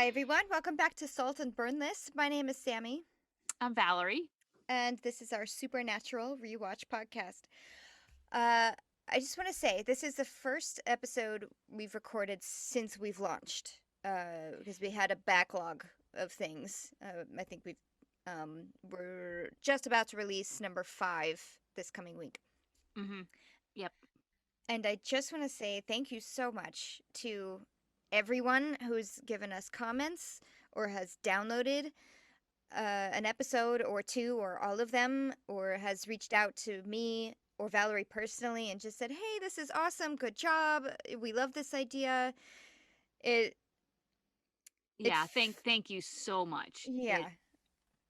everyone, welcome back to Salt and Burn This. My name is Sammy, I'm Valerie. and this is our Supernatural Rewatch podcast. Uh, I just want to say this is the first episode we've recorded since we've launched, because we had a backlog of things. I think we're just about to release number 5 this coming week. Mm-hmm. Yep. And I just want to say thank you so much to everyone who's given us comments or has downloaded an episode or two or all of them, or has reached out to me or Valerie personally and just said, "Hey, this is awesome. Good job. We love this idea." It it Yeah. Thank f- thank you so much. yeah,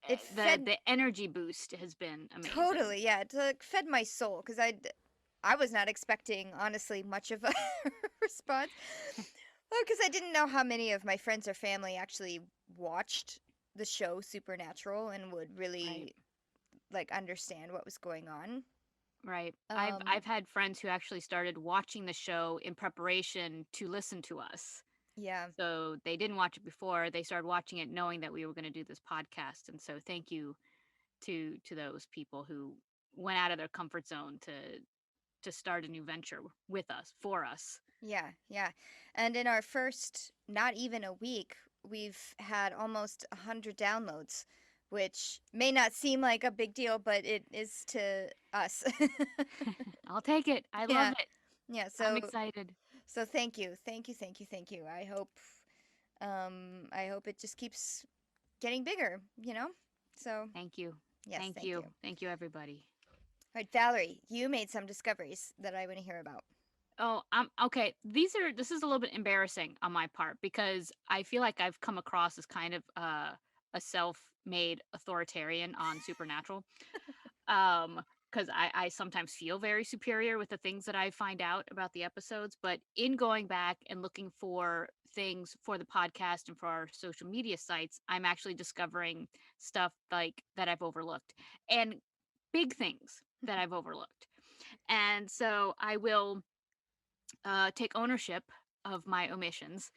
it The fed the energy boost has been amazing. totally. Yeah, it like, fed my soul cuz I was not expecting honestly much of a response. Well, cuz I didn't know how many of my friends or family actually watched the show Supernatural and would Right. really like understand what was going on. Right. I've Um, had friends who actually started watching the show in preparation to listen to us. yeah, So they didn't watch it before. They started watching it knowing that we were going to do this podcast. And so thank you to those people who went out of their comfort zone to start a new venture with us, for us. yeah, yeah. And in our first, not even a week, we've had almost 100 downloads, which may not seem like a big deal, but it is to us. I'll take it. I love Yeah, it. yeah. I'm So, excited. so thank you, thank you, thank you, thank you. I hope it just keeps getting bigger. So Thank you. yes, Thank thank you. you. All Thank you, everybody. right, Valerie, you made some discoveries that I want to hear about. Oh, I'm okay. This is a little bit embarrassing on my part because I feel like I've come across as kind of a self-made authoritarian on Supernatural. Because I sometimes feel very superior with the things that I find out about the episodes. But in going back and looking for things for the podcast and for our social media sites, I'm actually discovering stuff like that I've overlooked and big things that I've overlooked. And so I will take ownership of my omissions.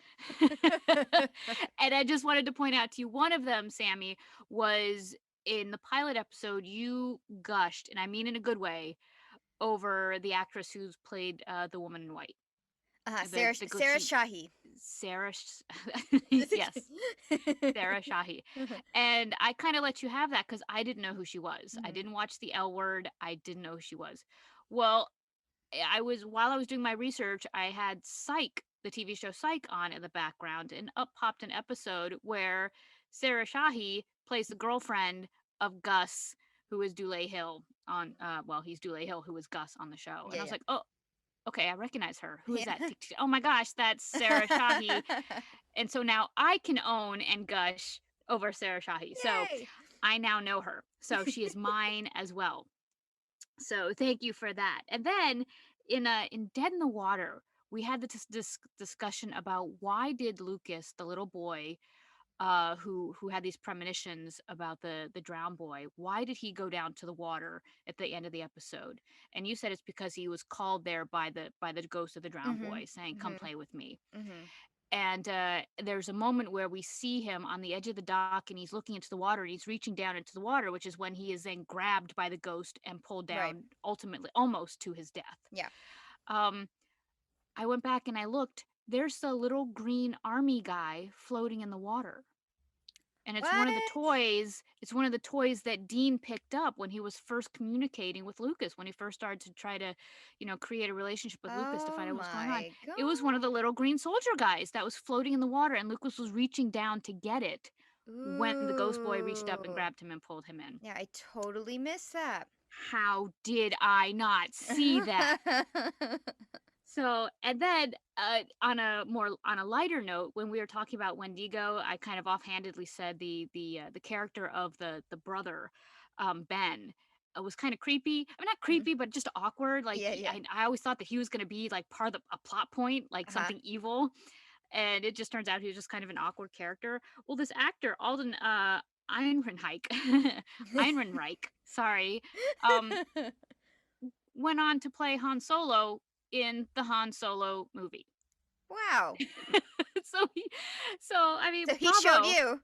And I just wanted to point out to you one of them, Sammy, was in the pilot episode, you gushed, and I mean in a good way, over the actress who's played the woman in white. The Sarah glitchy Shahi. Sarah. Yes, Sarah Shahi. And I kind of let you have that because I didn't know who she was. I Mhm. didn't watch the L Word. I didn't know who she was. Well, I was while I was doing my research, I had Psych, the TV show Psych, on in the background, and up popped an episode where Sarah Shahi plays the girlfriend of Gus, who is Dule Hill on. Well, he's Dule Hill, who was Gus on the show, and Yeah, I was yeah. like, oh, okay, I recognize her. Who is that? Yeah. Tick, tick. Oh my gosh, that's Sarah Shahi. And so now I can own and gush over Sarah Shahi. So Yay! I now know her. So she is mine as well. So thank you for that. And then in Dead in the Water, we had this discussion about why did Lucas, the little boy, who had these premonitions about the drowned boy, why did he go down to the water at the end of the episode? And you said it's because he was called there by the ghost of the drowned Mhm. boy, saying, "Come Mhm. play with me." Mhm. And there's a moment where we see him on the edge of the dock and he's looking into the water and he's reaching down into the water, which is when he is then grabbed by the ghost and pulled Right. down, ultimately almost to his death. Yeah. um I went back and I looked, there's the little green army guy floating in the water, and What? it's one of the toys that Dean picked up when he was first communicating with Lucas, when he first started to try to, create a relationship with Lucas to Oh find out what's going on. my It was one of the god. little green soldier guys that was floating in the water, and Lucas was reaching down to get it when the ghost boy reached up and Ooh. grabbed him and pulled him in. Yeah, I totally missed that. How did I not see that? So, and then on a lighter note, when we were talking about Wendigo, I kind of offhandedly said the character of the brother, Ben, was kind of creepy. I mean, not Mhm. creepy, but just awkward. Like Yeah, yeah. I always thought that he was going to be like part of a plot point, like Uh-huh. something evil, and it just turns out he was just kind of an awkward character. Well, this actor Alden Ehrenreich, Ehrenreich, sorry, um, went on to play Han Solo in the Han Solo movie. Wow. so I mean, So he showed bravo. you.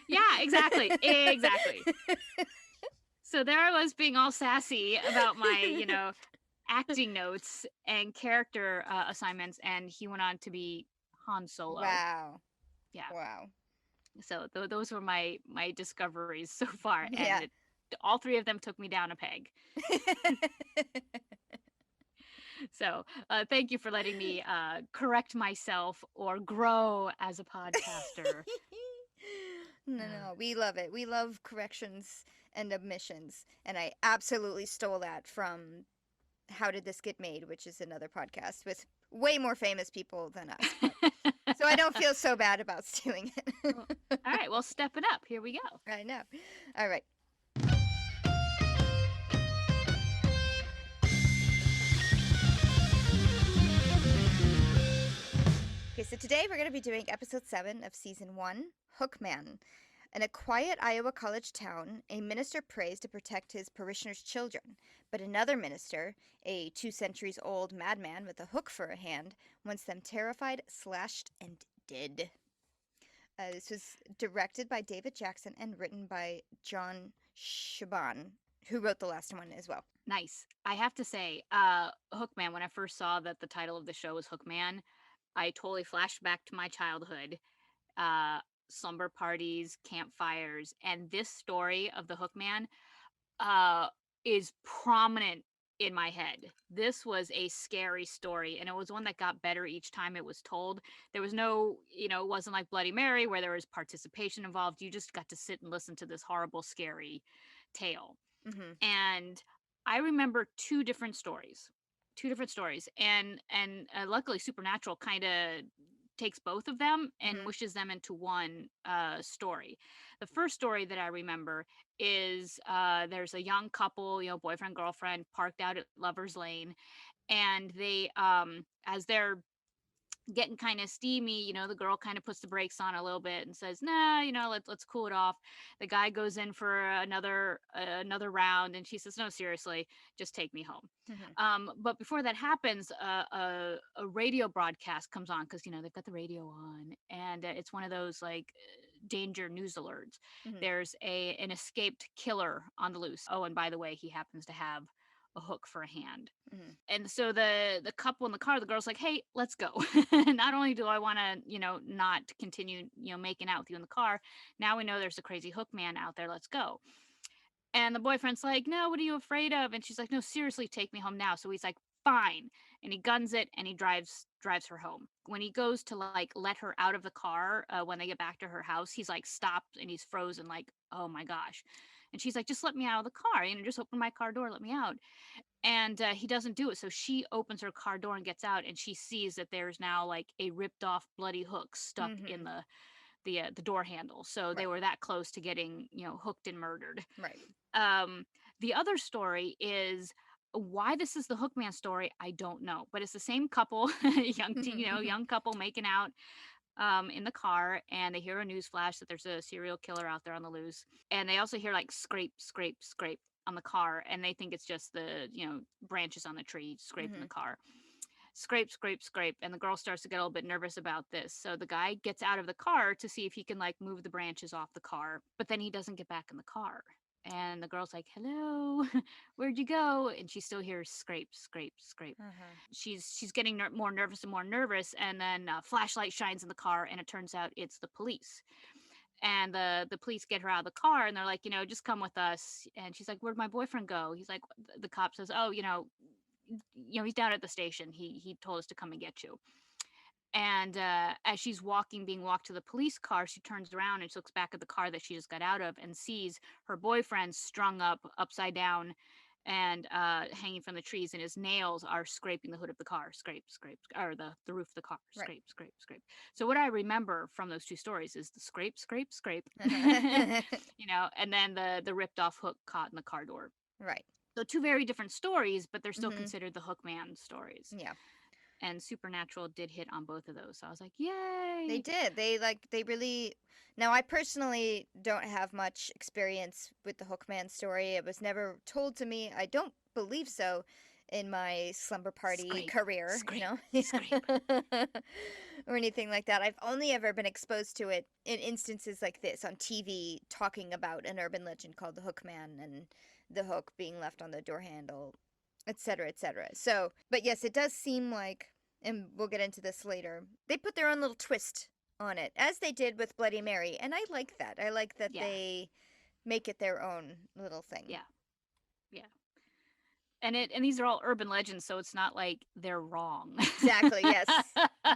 Yeah, exactly. Exactly. So there I was being all sassy about my, acting notes and character assignments, and he went on to be Han Solo. Wow. Yeah. Wow. So those were my discoveries so far, and Yeah. all three of them took me down a peg. So thank you for letting me correct myself or grow as a podcaster. No, Uh, no, we love it. We love corrections and omissions. And I absolutely stole that from How Did This Get Made, which is another podcast with way more famous people than us. But so I don't feel so bad about stealing well, it. all right, well, step it up. Here we go. I know. All right. Okay, so today we're going to be doing episode 7 of season 1, Hookman. In a quiet Iowa college town, a minister prays to protect his parishioners' children, but another minister, a 2 centuries old madman with a hook for a hand, wants them terrified, slashed, and dead. This was directed by David Jackson and written by John Shaban, who wrote the last one as well. Nice. I have to say, Hookman, when I first saw that the title of the show was Hookman, I totally flashed back to my childhood, uh, slumber parties, campfires, and this story of the Hookman uh, is prominent in my head. This was a scary story, and it was one that got better each time it was told. There was no, it wasn't like Bloody Mary where there was participation involved. You just got to sit and listen to this horrible, scary tale. Mm-hmm. And I remember two different stories, and luckily Supernatural kind of takes both of them and Mm-hmm. wishes them into one story. The first story that I remember is there's a young couple, boyfriend girlfriend, parked out at Lovers Lane, and they as they're getting kind of steamy, the girl kind of puts the brakes on a little bit and says, "Nah, let's cool it off." The guy goes in for another round, and she says, "No, seriously, just take me home." Mm-hmm. But before that happens, a radio broadcast comes on because they've got the radio on, and it's one of those like danger news alerts. Mm-hmm. There's an escaped killer on the loose. Oh, and by the way, he happens to have a hook for a hand. Mm-hmm. And so the couple in the car, the girl's like, "Hey, let's go." Not only do I want to, not continue, making out with you in the car, now we know there's a crazy hook man out there. Let's go. And the boyfriend's like, "No, what are you afraid of?" And she's like, "No, seriously, take me home now." So he's like, "Fine." And he guns it and he drives her home. When he goes to like let her out of the car when they get back to her house, he's like stopped and he's frozen, like, "Oh my gosh." And she's like, "Just let me out of the car, just open my car door, let me out." And he doesn't do it. So she opens her car door and gets out, and she sees that there's now like a ripped off bloody hook stuck in Mm-hmm. the door handle. So they Right. were that close to getting hooked and murdered. Right. Um, the other story is why this is the Hookman story. I don't know, but it's the same couple, young couple making out in the car, and they hear a news flash that there's a serial killer out there on the loose, and they also hear like scrape, scrape, scrape on the car, and they think it's just the branches on the tree scraping Mm-hmm. the car. Scrape, scrape, scrape, and the girl starts to get a little bit nervous about this. So the guy gets out of the car to see if he can like move the branches off the car, but then he doesn't get back in the car. And the girl's like, "Hello, where'd you go?" And she still hears scrape, scrape, scrape. Uh-huh. She's getting more nervous and more nervous, and then a flashlight shines in the car, and it turns out it's the police. And the police get her out of the car, and they're like, "Just come with us." And she's like, "Where'd my boyfriend go?" He's like, the cop says, "Oh, he's down at the station. He told us to come and get you." And as she's being walked to the police car, she turns around and she looks back at the car that she just got out of and sees her boyfriend strung up upside down and hanging from the trees, and his nails are scraping the hood of the car, scrape, scrape, or the roof of the car, Right. scrape, scrape, scrape. So what I remember from those two stories is the scrape, scrape, scrape, and then the ripped off hook caught in the car door. Right. So two very different stories, but they're still Mm-hmm. considered the Hookman stories. Yeah. And Supernatural did hit on both of those. So I was like, They "Yay!" did. They really. Now, I personally don't have much experience with the Hookman story. It was never told to me. I don't believe so in my slumber party Scrape, career, scrape, scrape. or anything like that. I've only ever been exposed to it in instances like this on TV, talking about an urban legend called the Hook Man and the hook being left on the door handle, etc., etc. So, but yes, it does seem like, and we'll get into this later, they put their own little twist on it, as they did with Bloody Mary, and I like that. I like that Yeah. they make it their own little thing. Yeah. Yeah. And these are all urban legends, so it's not like they're wrong. Exactly, yes.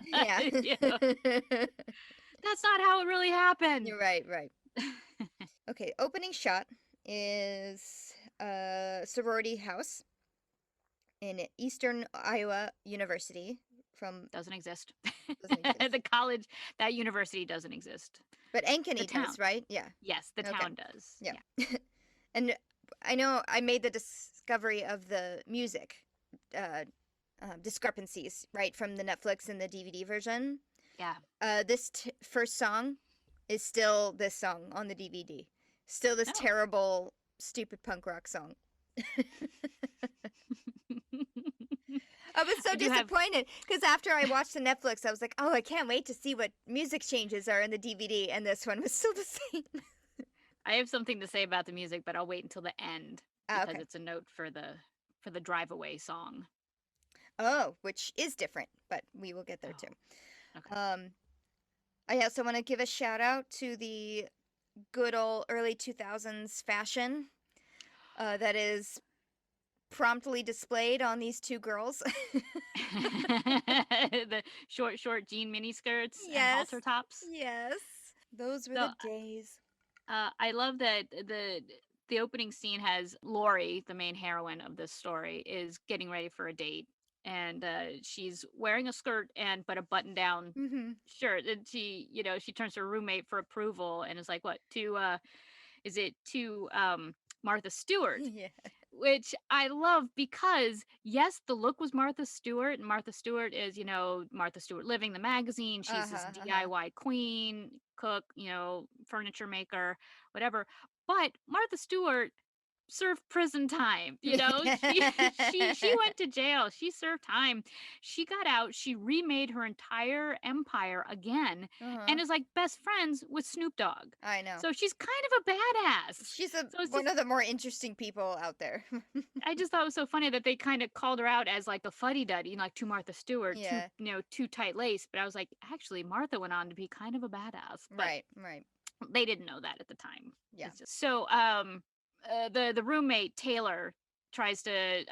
Yeah. You know, that's not how it really happened. You're right, right. Okay, opening shot is a sorority house in Eastern Iowa University from Doesn't exist. doesn't exist. The college, that university doesn't exist. But The Ankeny town. does, right? Yeah. Yes, the Okay. town does. Yeah. And I know I made the discovery of the music discrepancies, right, from the Netflix and the DVD version. Yeah. This first song is still this song on the DVD. Still this Oh. terrible, stupid punk rock song. I was so disappointed because after I watched the Netflix, I was like, oh, I can't wait to see what music changes are in the DVD, and this one was still the same. I have something to say about the music, but I'll wait until the end because Okay. it's a note for the drive away song. Oh, which is different, but we will get there too. Okay. I also want to give a shout out to the good old early 2000s fashion that is promptly displayed on these two girls. The short jean mini skirts and halter tops. Yes. Those were the days. I love that the opening scene has Lori, the main heroine of this story, is getting ready for a date, and she's wearing a skirt but a button down shirt, and she turns to her roommate for approval and is like, "What is it to Martha Stewart?" Yeah. Which I love because, yes, the look was Martha Stewart, and Martha Stewart is, Martha Stewart Living, the magazine. She's this DIY queen, cook, furniture maker, whatever. But Martha Stewart served prison time, she went to jail, she served time, she got out, she remade her entire empire again, and is like best friends with Snoop Dogg. I know. So she's kind of a badass. She's one of the more interesting people out there. I just thought it was so funny that they kind of called her out as like a fuddy-duddy, like to Martha Stewart, Yeah. too tight lace. But I was like, actually, Martha went on to be kind of a badass. But right. They didn't know that at the time. Yeah. So, the roommate Taylor tries to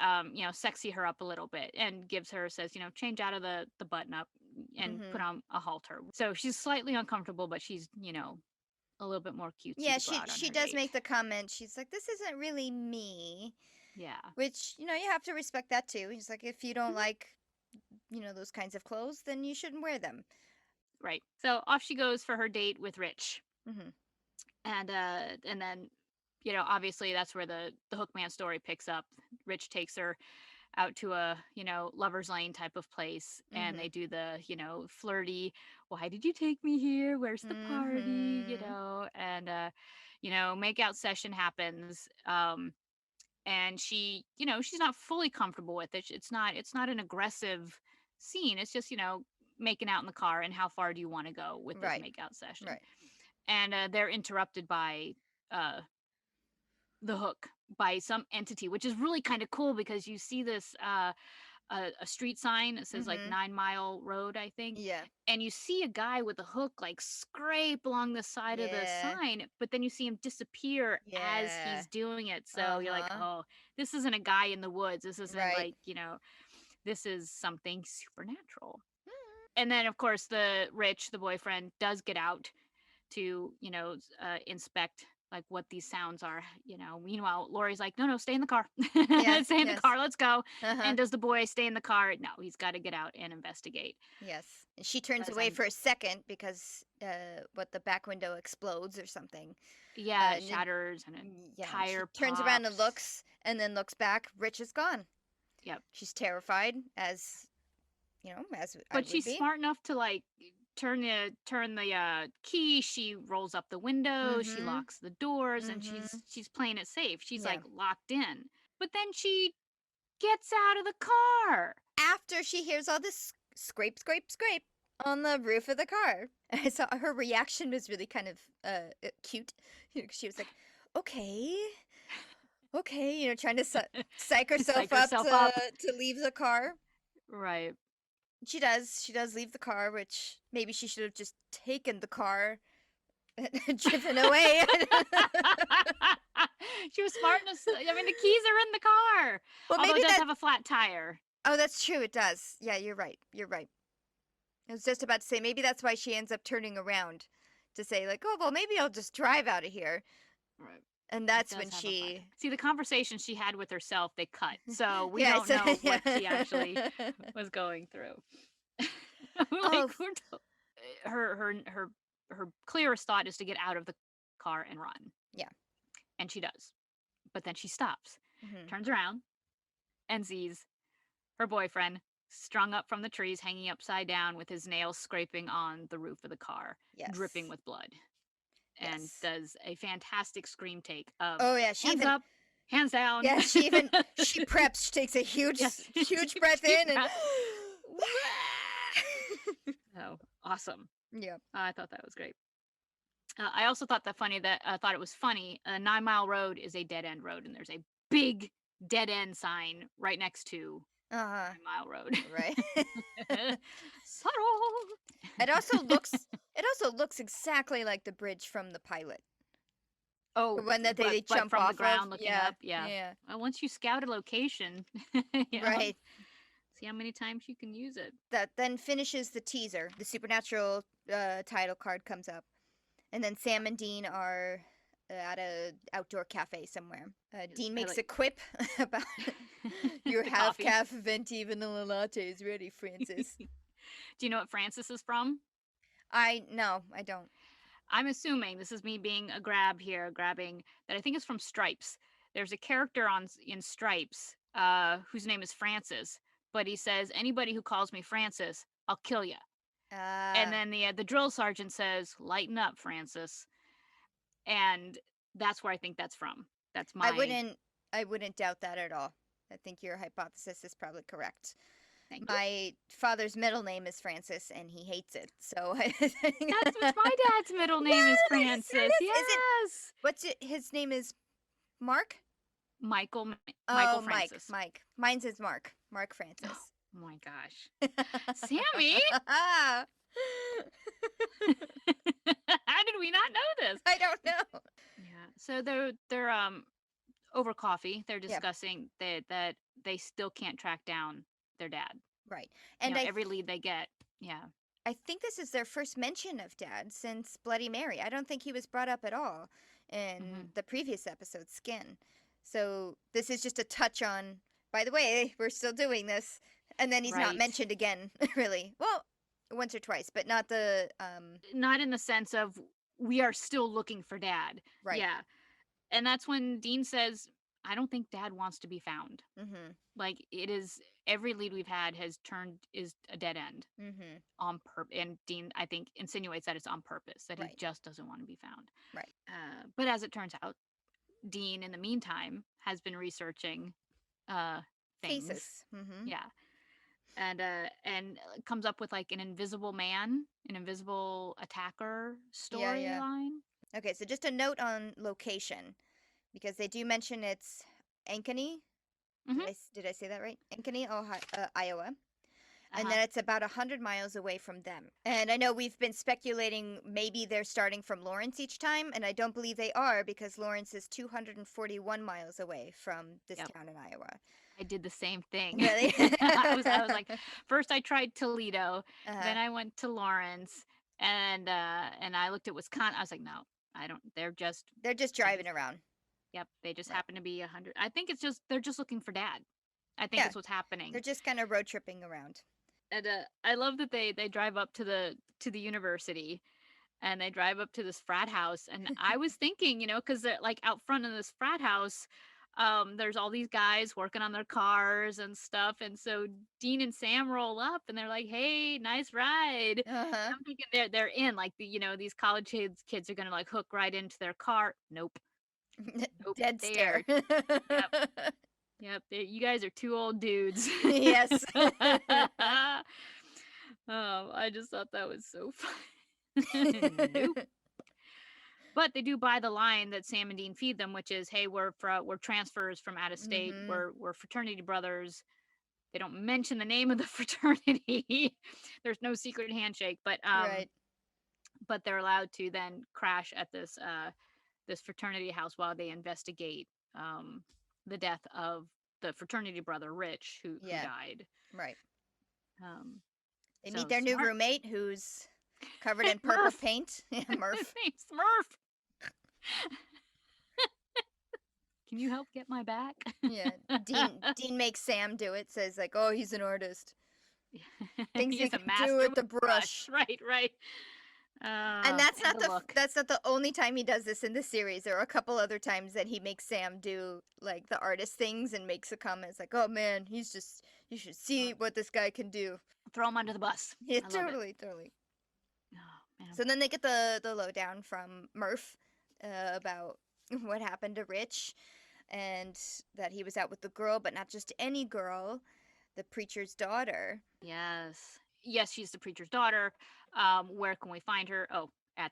sexy her up a little bit and says change out of the button up and put on a halter. So she's slightly uncomfortable, but she's a little bit more cute. Yeah, she does make the comment. She's like, this isn't really me. Yeah. Which, you have to respect that too. He's like, if you don't like, those kinds of clothes, then you shouldn't wear them. Right. So off she goes for her date with Rich. Mm-hmm. And then, obviously that's where the Hookman story picks up. Rich takes her out to a, lover's lane type of place, and they do the, flirty, why did you take me here? Where's the party? And, makeout session happens. And she, she's not fully comfortable with it. It's not an aggressive scene. It's just, making out in the car, and how far do you want to go with this makeout session? Right. And they're interrupted by the hook, by some entity, which is really kind of cool because you see this a street sign that says like 9 Mile Road, I think. Yeah. And you see a guy with a hook like scrape along the side of the sign, but then you see him disappear as he's doing it. So you're like, oh, this isn't a guy in the woods. This isn't like, this is something supernatural. And then, of course, the boyfriend, does get out to, inspect like what these sounds are. Meanwhile, Lori's like, no, stay in the car. Stay in the car. Let's go. And does the boy stay in the car? No, he's got to get out and investigate. Yes. And she turns away for a second because the back window explodes or something. Yeah, it shatters and a tire she turns around and looks back. Rich is gone. Yep. She's terrified as but she's smart enough to like turn the key. She rolls up the window, she locks the doors, and she's playing it safe. She's like locked in. But then she gets out of the car after she hears all this scrape. on the roof of the car. I saw her reaction was really kind of cute. She was like, "Okay, okay," trying to psych herself Psych up herself to up. leave the car. Right. She does. She does leave the car, which maybe she should have just taken the car and driven away. She was smart enough. I mean, the keys are in the car. Well, Although maybe it does that. have a flat tire. Oh, that's true. It does. Yeah, you're right. You're right. I was just about to say maybe that's why she ends up turning around to say like, "Oh, well, maybe I'll just drive out of here." Right. And It that's does when have a flat tire. she. See, the conversation she had with herself, they cut. So we Yeah, don't so know yeah. what she actually was going through. Oh, Like her clearest thought is to get out of the car and run. yeah. And she does. But then she stops, Hmm. turns around, and sees her boyfriend strung up from the trees, hanging upside down with his nails scraping on the roof of the car, dripping Yes. with blood, and Yes. does a fantastic scream take of Oh yeah, she hands even. up, hands down. Yeah, she preps. She takes a huge Yes, huge breath deep in and. breath. Oh, awesome. Yeah. I thought that was great. I also thought thought it was funny. 9 Mile Road is a dead end road, and there's a big dead end sign right next to Uh-huh. 9 Mile Road. Right. Subtle. It also looks exactly like the bridge from the pilot. The Oh, one that they but jump from the off of. ground looking Yeah. up, yeah. Yeah. Well, once you scout a location, you know, Right. see how many times you can use it. That then finishes the teaser. The supernatural title card comes up. And then Sam and Dean are at a outdoor cafe somewhere. Dean I makes like a quip about your the half coffee. calf venti vanilla latte is ready, Francis. Do you know what Francis is from? No, I don't. I'm assuming this is me being a grab here, grabbing that I think is from Stripes. There's a character in Stripes whose name is Francis, but he says anybody who calls me Francis, I'll kill you. And Uh, then the drill sergeant says, "Lighten up, Francis," and that's where I think that's from. That's I my wouldn't I wouldn't doubt that at all. I think your hypothesis is probably correct. thank you. My father's middle name is Francis and he hates it. So I think That's what my dad's middle name is What? Are you Francis. serious? Is it Yes, his name is Mark? Michael Oh, Mike. Francis. Mike. Mine's is Mark. Mark Francis. Oh my gosh, Sammy! How did we not know this? I don't know. Yeah. So they're over coffee. They're Yeah, discussing that they still can't track down their dad. right. You And know, every lead they get. Yeah. I think this is their first mention of Dad since Bloody Mary. I don't think he was brought up at all in Hmm. the previous episode, Skin. So this is just a touch on, by the way, we're still doing this. And then he's not Right. mentioned again, really. Well, once or twice, but not the, Not in the sense of we are still looking for dad. right. Yeah. And that's when Dean says, I don't think dad wants to be found. Mm-hmm. Like it is every lead we've had is a dead end Mm-hmm. on purpose. And Dean, I think, insinuates that it's on purpose, that he Right. just doesn't want to be found. Right. But as it turns out, Dean, in the meantime, has been researching things. Cases. Mm-hmm. Yeah. And comes up with like an invisible man, an invisible attacker Yeah, yeah. storyline. Okay, so just a note on location, because they do mention it's Ankeny. Hmm. Did I say that right? Ankeny, Ohio, Iowa. And Uh-huh. then it's about 100 miles away from them. And I know we've been speculating maybe they're starting from Lawrence each time, and I don't believe they are because Lawrence is 241 miles away from this Yep. town in Iowa. I did the same thing. Really? I was like, first I tried Toledo, Uh-huh. then I went to Lawrence, and I looked at Wisconsin. I was like, no, I don't. They're just driving around. Yep, they just Right. happen to be 100. I think it's just they're just looking for dad. I think Yeah, that's what's happening. they're just kind of road tripping around. And I love that they drive up to the university, and they drive up to this frat house. And I was thinking, you know, because they're like out front of this frat house, there's all these guys working on their cars and stuff. And so Dean and Sam roll up, and they're like, "Hey, nice ride." Uh-huh. I'm thinking they're in like you know, these college kids are gonna like hook right into their car. Nope, nope, Dead they're stare. yep. You guys are two old dudes. Yes. I just thought that was so fun. Nope. But they do buy the line that Sam and Dean feed them, which is, "Hey, we're transfers from out of state. Mm-hmm. We're fraternity brothers." They don't mention the name of the fraternity. There's no secret handshake, Right. but they're allowed to then crash at this fraternity house while they investigate the death of the fraternity brother Rich, who Yeah. died. Right. Um, They meet so their new smart. roommate who's covered in purple Murph. paint. Yeah, His Murph. name's Murph. Can you help get my back? Yeah. Dean makes Sam do it, says like, "Oh, he's an artist. Thinks He he is a can do master it with with the the brush. brush." Right, right. And And the look. that's not the only time he does this in the series. There are a couple other times that he makes Sam do like the artist things and makes a comment. It's like, "Oh man, he's just you should see Uh, what this guy can do." throw him under the bus. Yeah, I love it. totally, totally. Oh, man. So then they get the lowdown from Murph about what happened to Rich and that he was out with the girl, but not just any girl, the preacher's daughter. Yes. Yes, she's the preacher's daughter. Where can we find her? Oh, at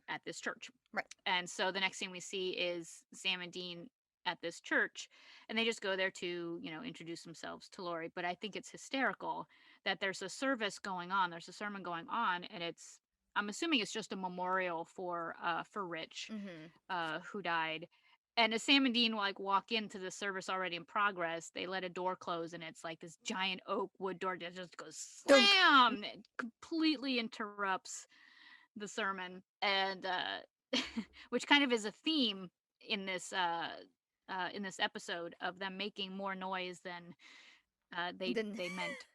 at this church. Right. And so the next thing we see is Sam and Dean at this church, and they just go there to, introduce themselves to Lori. But I think it's hysterical that there's a service going on, there's a sermon going on, and I'm assuming it's just a memorial for Rich, Mm-hmm. who died. And as Sam and Dean like walk into the service already in progress, they let a door close, and it's like this giant oak wood door that just goes Dunk. slam. It completely interrupts the sermon, and which kind of is a theme in this episode of them making more noise than Then they meant.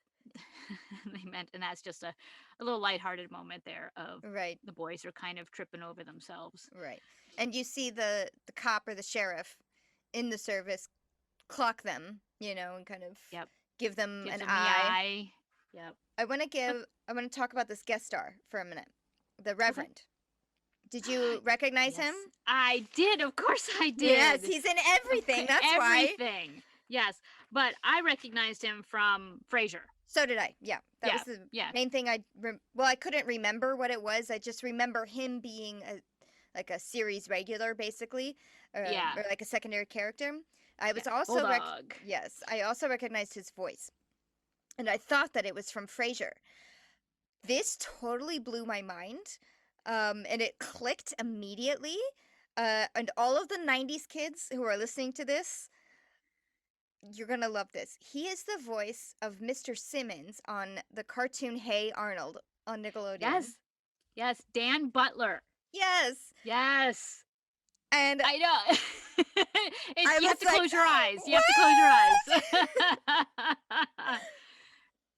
They meant, and that's just a little lighthearted moment there of right, the boys are kind of tripping over themselves. right. And you see the cop or the sheriff in the service clock them, and kind of Yep, give them gives an them the eye. eye. Yep. I want to talk about this guest star for a minute. The Okay. Reverend. Did you recognize him? Yes, I did. Of course, I Yes, did. he's in everything. Okay, That's why. everything. Yes, but I recognized him from Frasier. So did I. Yeah, that was Yeah, the yeah, main thing. I couldn't remember what it was. I just remember him being like a series regular, basically, yeah. or like a secondary character. I Yeah. was also Bulldog. yes, I also recognized his voice, and I thought that it was from Frasier. This totally blew my mind, and it clicked immediately. And all of the '90s kids who are listening to this, you're gonna love this. He is the voice of Mr. Simmons on the cartoon Hey Arnold on Nickelodeon. Yes, yes. Dan Butler. Yes, Yes, and I know. I You have was to like, close your eyes. You have to close your what? eyes.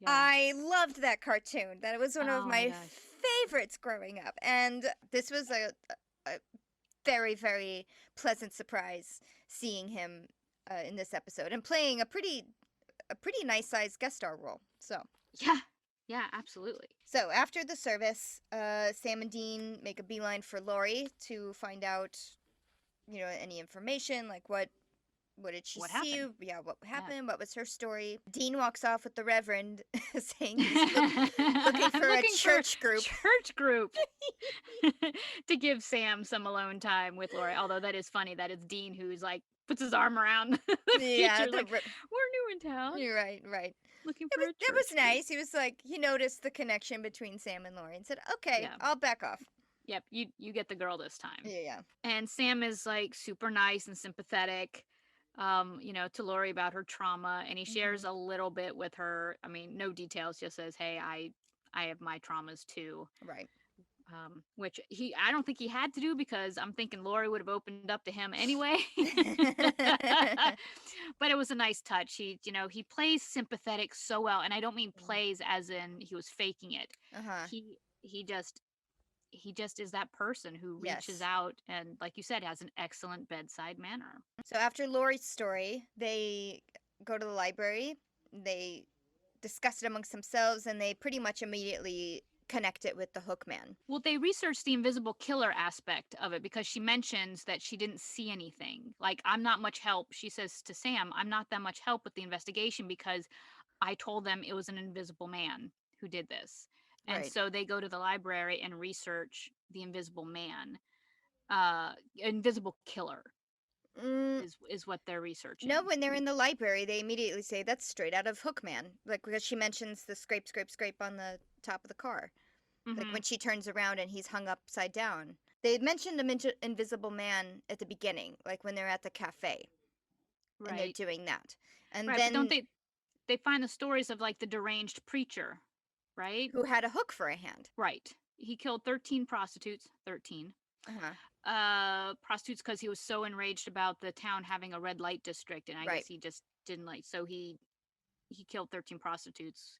Yeah. I loved that cartoon. That was one of Oh my my gosh. favorites growing up, and this was a very, very pleasant surprise seeing him in this episode and playing a pretty nice sized guest star role. So. Yeah. Yeah. Absolutely. So after the service, Sam and Dean make a beeline for Lori to find out, any information like what did she What see? happened? Yeah, what Yeah. happened? What was her story? Dean walks off with the Reverend, saying he's looking for a Looking for church group. church group to give Sam some alone time with Lori. Although that is funny that it's Dean who's like puts his arm around the Yeah, future, like, we're new in town, you're right, right. looking It for was a it was church group. nice. He was like he noticed the connection between Sam and Lori and said, "Okay, Yeah. I'll back off." Yep. You get the girl this time. Yeah, yeah. And Sam is like super nice and sympathetic, to Lori about her trauma, and he shares Mhm. a little bit with her. I mean, no details, just says, "Hey, I have my traumas too." Right. Which I don't think he had to do because I'm thinking Lori would have opened up to him anyway. But it was a nice touch. He plays sympathetic so well, and I don't mean plays as in he was faking it. Uh-huh. He just is that person who reaches Yes. out and, like you said, has an excellent bedside manner. So after Lori's story, they go to the library. They discuss it amongst themselves, and they pretty much immediately connect it with the Hook Man. Well, they researched the invisible killer aspect of it because she mentions that she didn't see anything. Like, I'm not much help. She says to Sam, I'm not that much help with the investigation because I told them it was an invisible man who did this. And Right. so they go to the library and research the Invisible Man, Invisible Killer Mm, is what they're no, researching. when they're in the library, they immediately say that's straight out of Hookman. Like, because she mentions the scrape, scrape, scrape on the top of the car. Like, Hmm. when she turns around and he's hung upside down. They had mentioned the Invisible Man at the beginning, like when they're at the cafe and they're Right. doing that. And Right, but don't then they find the stories of like the deranged preacher, right? who had a hook for a hand. Right. He killed 13 prostitutes, 13. Uh huh. Prostitutes because he was so enraged about the town having a red light district, and I guess Right. he just didn't like, so he killed 13 prostitutes.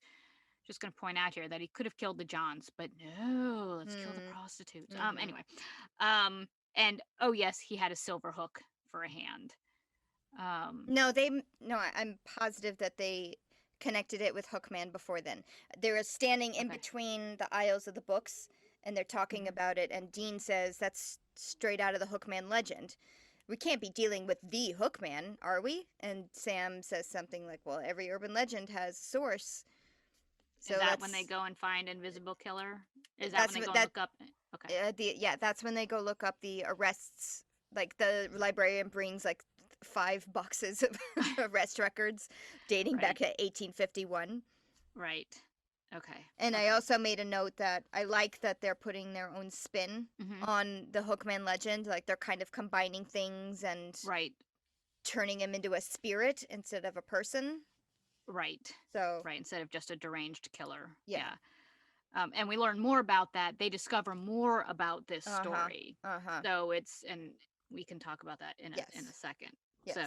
Just going to point out here that he could have killed the Johns, but no, let's kill the Mm. prostitutes. Mm-hmm. Anyway. And oh yes, he had a silver hook for a hand. Um, No, no. I'm positive that they connected it with Hookman before then. They were standing in okay. between the aisles of the books, and they're talking Hmm. about it. And Dean says that's straight out of the Hookman legend. We can't be dealing with the Hookman, are we? And Sam says something like, "Well, every urban legend has a source, Is so that when they let's." go and find Invisible Killer? Is that when That's they what go and that. look up? Okay. That's when they go look up the arrests. Like the librarian brings like 5 boxes of arrest records dating back Right. to 1851. Right. Okay. And I Okay. also made a note that I like that they're putting their own spin Hmm. on the Hookman legend. Like they're kind of combining things and Right. turning him into a spirit instead of a person. Right. So, Right. Instead of just a deranged killer. yeah. Yeah. And we learn more about that. They discover more about this Uh huh. story. Uh huh. So and we can talk about that in a Yes. second. So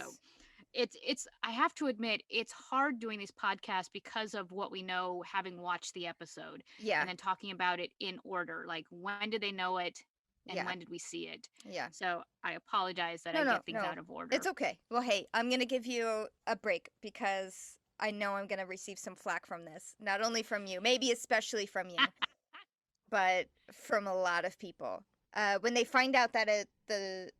Yes. it's I have to admit it's hard doing these podcasts because of what we know having watched the episode Yeah. and then talking about it in order. Like when did they know it and Yeah. when did we see it? Yeah. So I apologize that No, I no, get things no. out of It's order. okay. Well, hey, I'm going to give you a break because I know I'm going to receive some flack from this. Not only from you, maybe especially from you, but from a lot of people. When they find out that the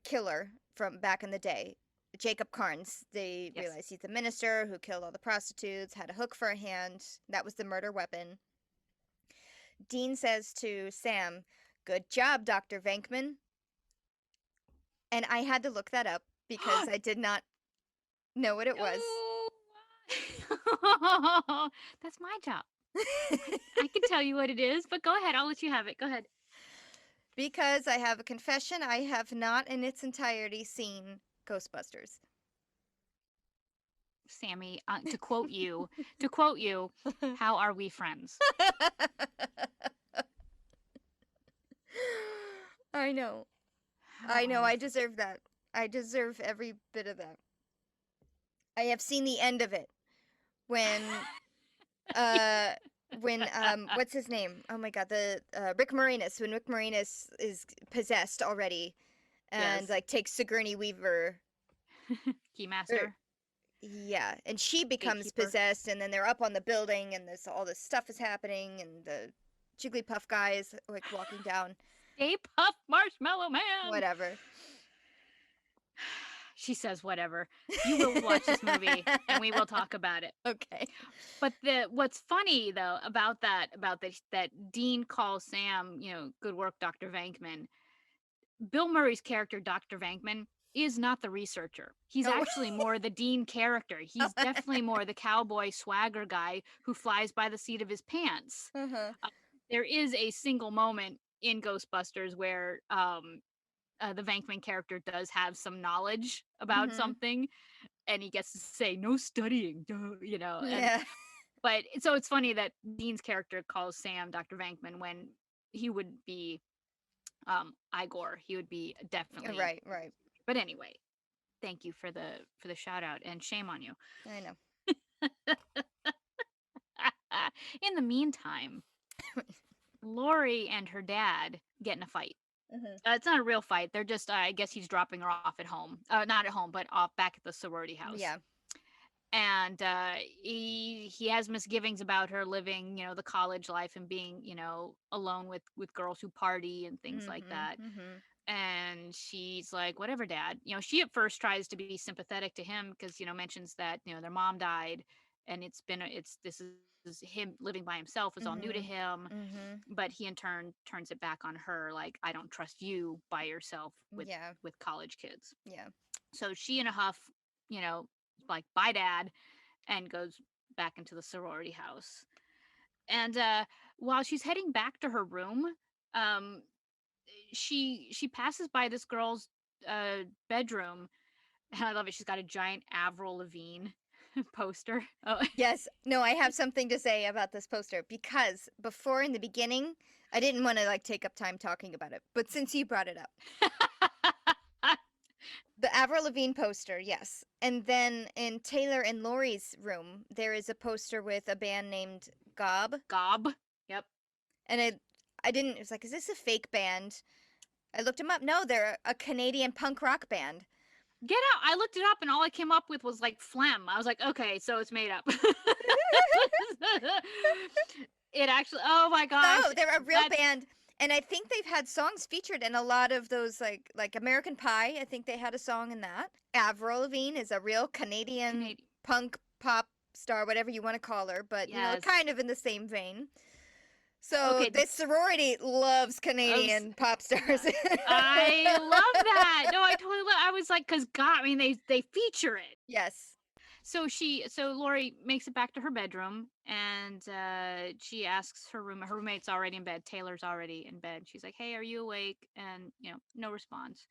killer from back in the day, Jacob Carnes, they Yes. realize he's the minister who killed all the prostitutes, had a hook for a hand. That was the murder weapon. Dean says to Sam, "Good job, Dr. Venkman." And I had to look that up because I did not know what it was. No. That's my job. I can tell you what it is, but go ahead. I'll let you have it. Go ahead. Because I have a confession, I have not in its entirety seen Ghostbusters. Sammy, to quote you, how are we friends? I know. How I are know. we I friends? deserve that. I deserve every bit of that. I have seen the end of it when uh what's his name? Oh my god, the Rick Moranis, when Rick Moranis is possessed already and Yes. like takes Sigourney Weaver, or Keymaster, yeah, and she becomes gatekeeper. possessed, and then they're up on the building, and this all this stuff is happening, and the Jigglypuff guy is like walking down, Stay Puff Marshmallow Man. whatever. She says whatever. You will watch this movie and we will talk about it. Okay. But the what's funny though about that Dean calls Sam, good work, Dr. Vankman. Bill Murray's character, Dr. Vankman, is not the researcher. He's Oh. actually more the Dean character. He's definitely more the cowboy swagger guy who flies by the seat of his pants. Uh-huh. Uh, there is a single moment in Ghostbusters where the Vankman character does have some knowledge about Mhm. something, and he gets to say no studying, duh, and Yeah. but so it's funny that Dean's character calls Sam Dr. Vankman when he would be Igor. He would be definitely. Right, right. But anyway, thank you for the shout out and shame on you. I know. In the meantime, Lori and her dad get in a fight. Mhm. It's not a real fight. They're just, I guess he's dropping her off at home. Not at home, but off back at the sorority house. Yeah. And he has misgivings about her living, the college life and being, alone with girls who party and things like Mhm. that. Mhm. And she's like, whatever, dad. She at first tries to be sympathetic to him because, mentions that, their mom died and it's this has him living by himself was all new to Mhm. him, Mhm. but he in turn turns it back on her, like, I don't trust you by yourself Yeah. with college kids. Yeah. So she in a huff, you know, like, bye dad, and goes back into the sorority house. And while she's heading back to her room, um, she passes by this girl's bedroom, and I love it. She's got a giant Avril Lavigne poster. Oh, Yes. No, I have something to say about this poster because before in the beginning, I didn't want to like take up time talking about it, but since you brought it up, the Avril Lavigne poster, yes. And then in Taylor and Lori's room, there is a poster with a band named Gob. Gob. Yep. And I didn't, it was like, is this a fake band? I looked them up. No, they're a Canadian punk rock band. Get out. I looked it up and all I came up with was like phlegm. I was like, okay, so it's made up. It actually, oh my gosh. No, they're a real That's band. And I think they've had songs featured in a lot of those like American Pie. I think they had a song in that. Avril Lavigne is a real Canadian Canadian. punk pop star, whatever you want to call her, but you know, Yes. kind of in the same vein. So Okay. this sorority loves Loves, Canadian pop stars. I love that. No, I totally love, I was like, cause God, I mean, they feature it. Yes. So Lori makes it back to her bedroom, and she asks her roommate's already in bed. Taylor's already in bed. She's like, "Hey, are you awake?" And no response.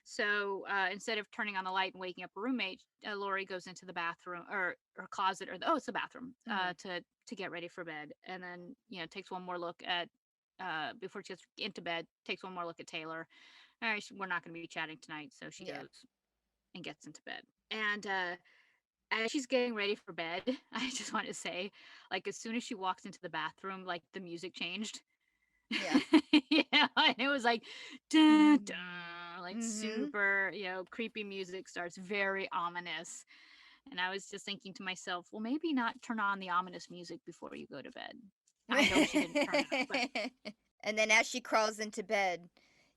So instead of turning on the light and waking up her roommate, Lori goes into the bathroom or closet, or it's the bathroom, Hmm. to get ready for bed, and then takes one more look at before she gets into bed, takes one more look at Taylor. All right, we're not going to be chatting tonight, so she Yeah. goes and gets into bed. And as she's getting ready for bed, I just want to say, like, as soon as she walks into the bathroom, like, the music changed. Yeah. Yeah, and it was like, dun, dun, like, Mm-hmm. super, creepy music starts, very ominous. And I was just thinking to myself, well, maybe not turn on the ominous music before you go to bed. I know she didn't turn it on, but And then as she crawls into bed,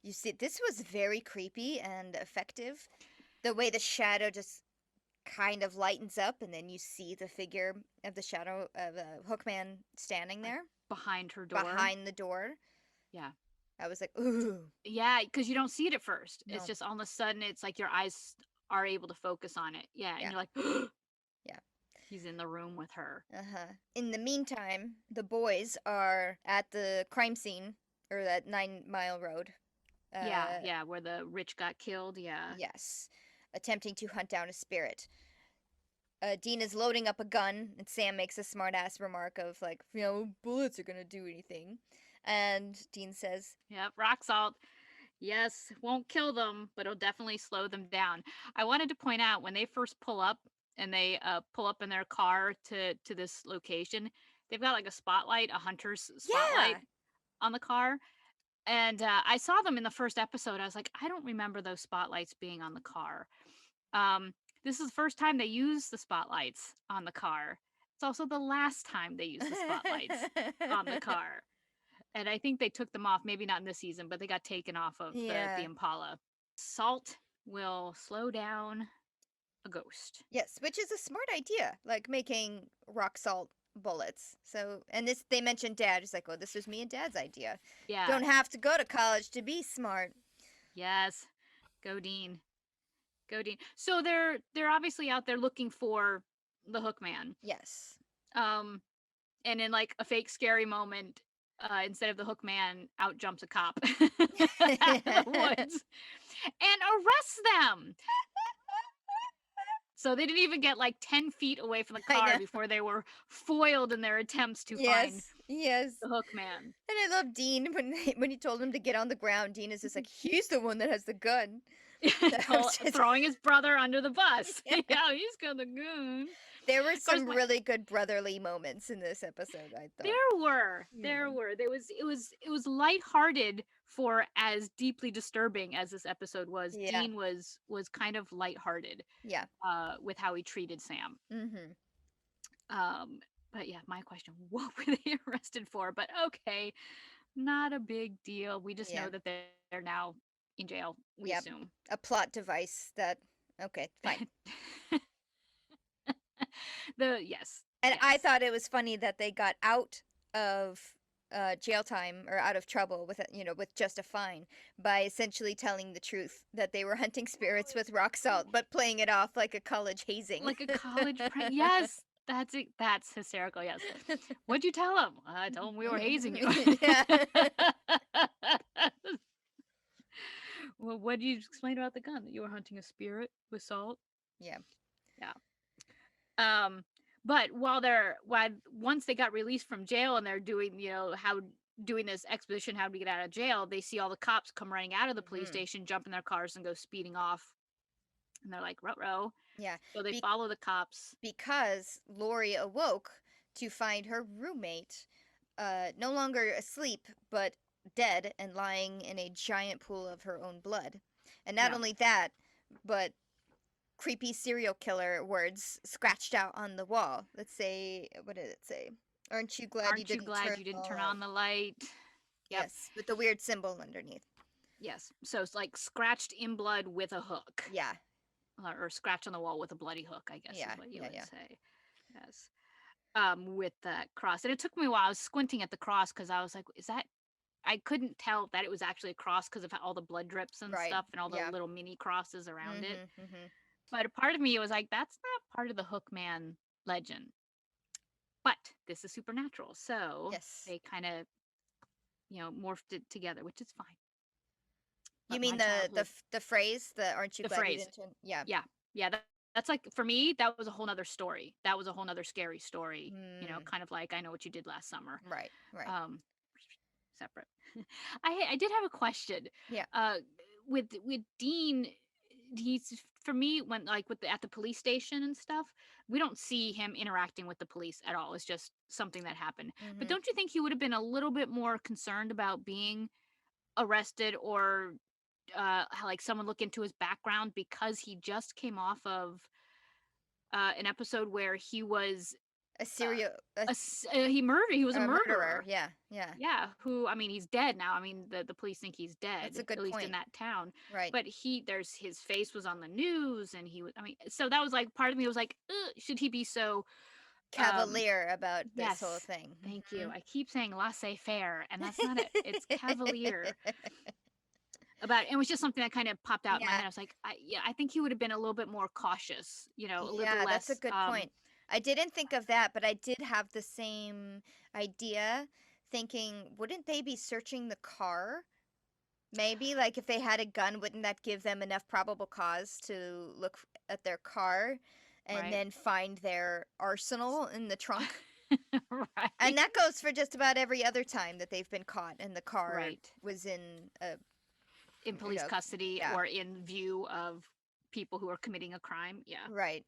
you see this was very creepy and effective. The way the shadow just kind of lightens up, and then you see the figure of the shadow of Hookman standing like there behind her door. behind the door. Yeah. I was like, ooh, Yeah, because you don't see it at first. It's no. just all of a sudden, it's like your eyes are able to focus on it. Yeah, and Yeah, you're like, yeah. he's in the room with her. Uh-huh. In the meantime, the boys are at the crime scene, or that 9 Mile Road. Yeah, Uh, yeah, where the rich got killed. Yeah. yes. Attempting to hunt down a spirit. Dean is loading up a gun, and Sam makes a smart-ass remark of, like, bullets are gonna do anything. And Dean says, Yep, rock salt. Yes, won't kill them, but it'll definitely slow them down. I wanted to point out when they first pull up and they pull up in their car to this location, they've got like a spotlight, a hunter's spotlight yeah! on the car. And I saw them in the first episode. I was like, I don't remember those spotlights being on the car. Um, this is the first time they use the spotlights on the car. It's also the last time they use the spotlights on the car. And I think they took them off, maybe not in this season, but they got taken off of the Yeah. Impala. Salt will slow down a ghost. Yes, which is a smart idea, like making rock salt bullets. So, and this, they mentioned Dad. It's like, oh, this was me and Dad's idea. Yeah. Don't have to go to college to be smart. Yes. Go Dean. Go Dean. So they're obviously out there looking for the Hook Man. Yes. Um, and in like a fake scary moment, instead of the Hook Man, out jumps a cop out of the woods and arrests them. So they didn't even get like 10 feet away from the I car know. before they were foiled in their attempts to find Yes. Yes. the Hook Man. And I love Dean when he told him to get on the ground. Dean is just like, he's the one that has the gun. That was just, Throwing his brother under the bus. Yeah, he's got the gun. there were Of course, some really good brotherly moments in this episode, I thought. there were. It was lighthearted for as deeply disturbing as this episode was. Yeah. Dean was kind of lighthearted Yeah. with how he treated Sam. Mm-hmm. Um, but yeah, my question, what were they arrested for? But okay, not a big deal. We just Yeah. know that they're now in jail, we Yep. assume. A plot device that, okay, fine. The yes, And I Yes. thought it was funny that they got out of jail time or out of trouble with with just a fine by essentially telling the truth that they were hunting spirits with rock salt, but playing it off like a college hazing. Like a college prank. Yes, that's it. That's hysterical. Yes. What'd you tell him? I told him we were hazing you. Yeah. Well, what did you explain about the gun? That you were hunting a spirit with salt? Yeah. Yeah. Um, but while once they got released from jail and they're doing, how doing this exposition, how to get out of jail, they see all the cops come running out of the police Hmm. station, jump in their cars and go speeding off. And they're like, "Ruh-roh." Yeah. So they Be- follow the cops. because Lori awoke to find her roommate no longer asleep, but dead and lying in a giant pool of her own blood. And not Yeah. only that, but creepy serial killer words scratched out on the wall. Let's say, what did it say? Aren't you glad you Aren't you didn't glad turn you didn't all turn out? on the light? Yep. Yes, with the weird symbol underneath. Yes. So it's like scratched in blood with a hook. Yeah, Or scratch on the wall with a bloody hook, I guess yeah, is what you yeah, would yeah. say. Yes. With that cross. And it took me a while. I was squinting at the cross because I was like, is that I couldn't tell that it was actually a cross because of all the blood drips and Right. stuff and all the Yeah. little mini crosses around it. Mhm. Mhm. But a part of me was like, that's not part of the Hookman legend. But this is supernatural. So Yes. they kind of, morphed it together, which is fine. You But mean my the childhood, the phrase, the aren't you the glad you phrase, didn't turn? Yeah. yeah, yeah, that's like, for me, that was a whole nother story. That was a whole nother scary story, Mm. kind of like I Know What You Did Last Summer. Right. Right. Um, separate. I did have a question. Yeah. Uh, with Dean, he's for me when like at the police station and stuff, we don't see him interacting with the police at all. It's just something that happened. But Mhm. don't you think he would have been a little bit more concerned about being arrested or like someone look into his background because he just came off of an episode where he was A uh, serial he was a a murderer. murderer. Yeah. Yeah. Yeah, who, I mean, he's dead now. I mean, the police think he's That's a dead, good at least in point. that town. Right. But there's his face was on the news, and he was. I mean, so that was like part of me was like, "Ugh, should he be so?" Um, Cavalier about this whole yes, thing. thank you. Mhm. I keep saying laissez-faire, and that's not it. It's cavalier. About it was just something that kind of popped out in my Yeah. head. I was like, yeah, I think he would have been a little bit more cautious. A little Yeah, that's a less. good point. I didn't think of that, but I did have the same idea, thinking, wouldn't they be searching the car? Maybe, like if they had a gun, wouldn't that give them enough probable cause to look at their car and Right. then find their arsenal in the trunk? Right. And that goes for just about every other time that they've been caught and the car Right. was in a, In you police know, custody yeah, or in view of people who are committing a crime. Yeah. right.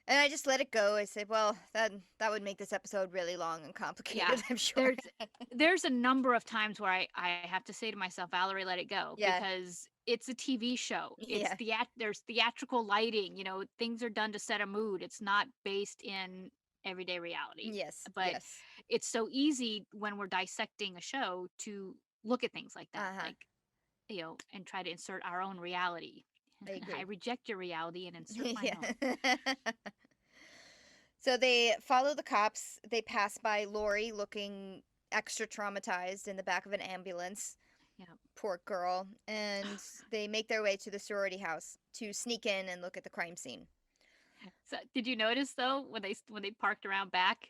And I just let it go. I said, well, that would make this episode really long and Yeah. complicated, I'm sure. There's there's a number of times where I have to say to myself, Valerie, let it go, Yeah. because it's a TV show. Yeah. There's theatrical lighting, things are done to set a mood. It's not based in everyday reality. Yes. But Yes. it's so easy when we're dissecting a show to look at things like that, Uh-huh. like, and try to insert our own reality. I I agree. reject your reality and insert my Yeah. own. So they follow the cops. They pass by Lori looking extra traumatized in the back of an ambulance. Yeah. Poor girl. And they make their way to the sorority house to sneak in and look at the crime scene. So, did you notice though when they parked around back?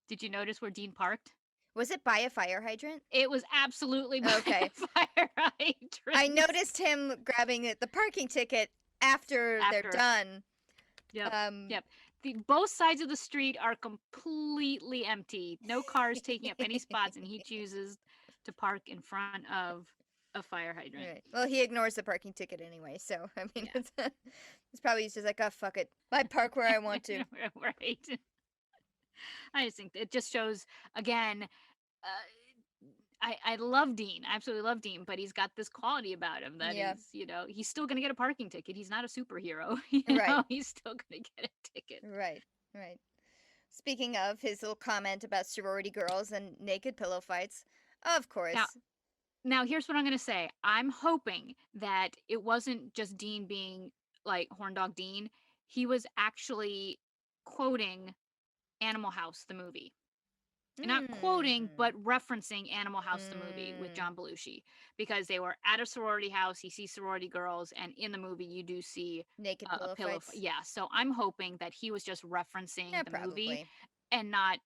Did you notice where Dean parked? Was it by a fire hydrant? It was absolutely by Okay. a fire I hydrant. noticed him grabbing the parking ticket after they're After, done. yep, Um, yep. Both sides of the street are completely empty. No cars taking up any spots, and he chooses to park in front of a fire hydrant. right. Well, he ignores the parking ticket anyway, so I mean, Yeah, it's probably just like, oh fuck it, I park where I want to. right. I just think it just shows again. I love Dean. I absolutely love Dean, but he's got this quality about him that Yeah. is, he's still gonna get a parking ticket. He's not a superhero. Right. He's still gonna get a ticket. Right. Right. Speaking of his little comment about sorority girls and naked pillow fights, of Now, course. now here's what I'm gonna say. I'm hoping that it wasn't just Dean being like horn dog Dean. He was actually quoting Animal House, the movie. Not quoting, Mm. but referencing Animal House, the movie with Mm. John Belushi, because they were at a sorority house. You see sorority girls, and in the movie, you do see Naked a pillow pillow. fights. Yeah, so I'm hoping that he was just Yeah, referencing the movie probably. and not,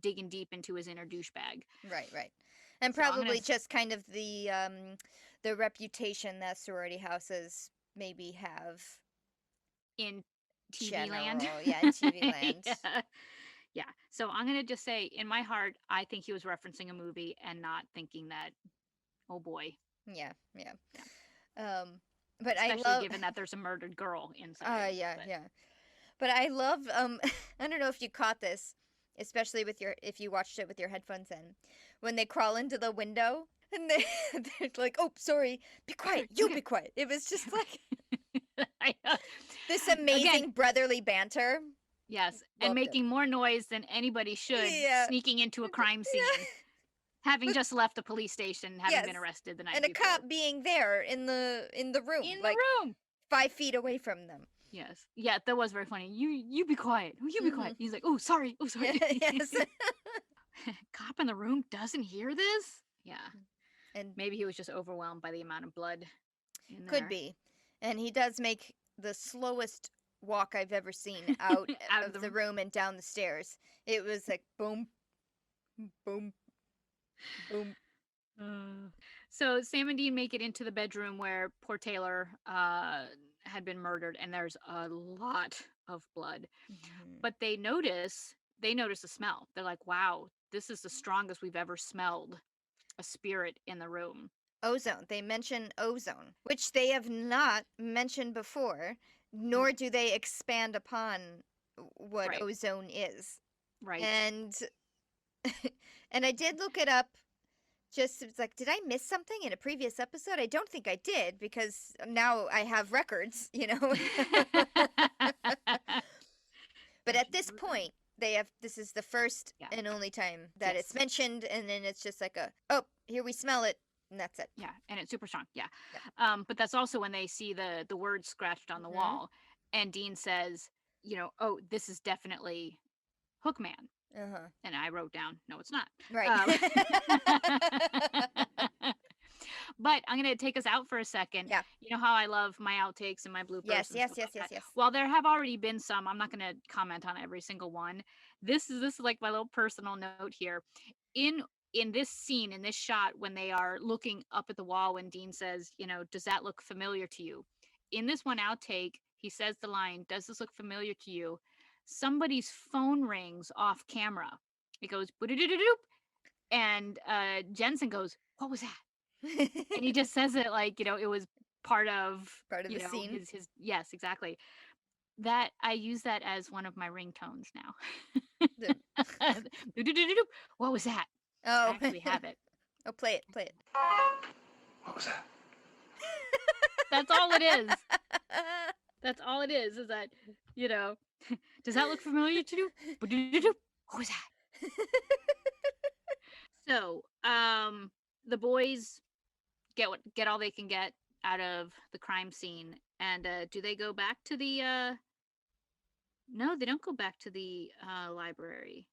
digging deep into his inner douchebag. Right, right. And So I'm gonna probably just kind of the reputation that sorority houses maybe have in TV land. general, yeah, in TV land. Yeah. Yeah. So I'm gonna just say, in my heart, I think he was referencing a movie and not thinking that, oh boy. Yeah, yeah. Yeah. Um, but I Especially love, given that there's a murdered girl inside. yeah, But yeah. But I love, I don't know if you caught this, especially with if you watched it with your headphones in, when they crawl into the window and they're like, oh, sorry, be quiet, sorry, you okay. be quiet. It was just like this Again, amazing brotherly banter. yes, and Loved it. making more noise than anybody should, Yeah. sneaking into a crime Yeah. scene, having But just left a police station, having yes. been arrested the night And a before. cop being there in the room, In the like room. 5 feet away from them. Yes. Yeah, that was very funny. You be quiet. Oh, you be Hmm. quiet. He's like, oh, sorry. Oh, sorry. Yes. Cop in the room doesn't hear this? Yeah. And Maybe he was just overwhelmed by the amount of blood in could there. be. And he does make the slowest walk I've ever seen out Out of of the the room and down the stairs. It was like boom, boom, boom. So Sam and Dean make it into the bedroom where poor Taylor had been murdered, and there's a lot of blood. Mhm. But they notice a smell. They're like, wow, this is the strongest we've ever smelled a spirit in the room. Ozone. They mention ozone, which they have not mentioned before, nor do they expand upon what Right, ozone is. right. And and I did look it up. Just it's like, did I miss something in a previous episode? I don't think I did because now I have records, you know. But Don't at you this ever forget. point, they have this is the first Yeah. and only time that it's Yes. mentioned, and then it's just like oh, here we smell it, and that's it. Yeah, and it's super strong. Yeah. Yeah. But that's also when they see the words scratched on the Mhm. wall, and Dean says, oh, this is definitely Hookman. Uh-huh. And I wrote down, no, it's not. Right. Um, but I'm going to take us out for a second. Yeah. You know how I love my outtakes and my bloopers Yes, and yes, stuff yes, like yes, that. yes. While there have already been some, I'm not going to comment on every single one. This is like my little personal note here. In in this scene, in this shot, when they are looking up at the wall, when Dean says, does that look familiar to you? In this one outtake, he says the line, does this look familiar to you? Somebody's phone rings off camera. It goes, "Boo-doo-doo-doo-doop," and Jensen goes, what was that? And he just says it like, it was part of, Part of the scene. his yes, exactly. That I use that as one of my ringtones now. The- "Doo-doo-doo-doo-doop." What was that? I oh. actually have it. Oh, play it, play it. What was that? That's all it is. That's all it is that, does that look familiar to you? Boo-doo-doo-doo. What was that? So, the boys get all they can get out of the crime scene, and do they go back to the? No, they don't go back to the library,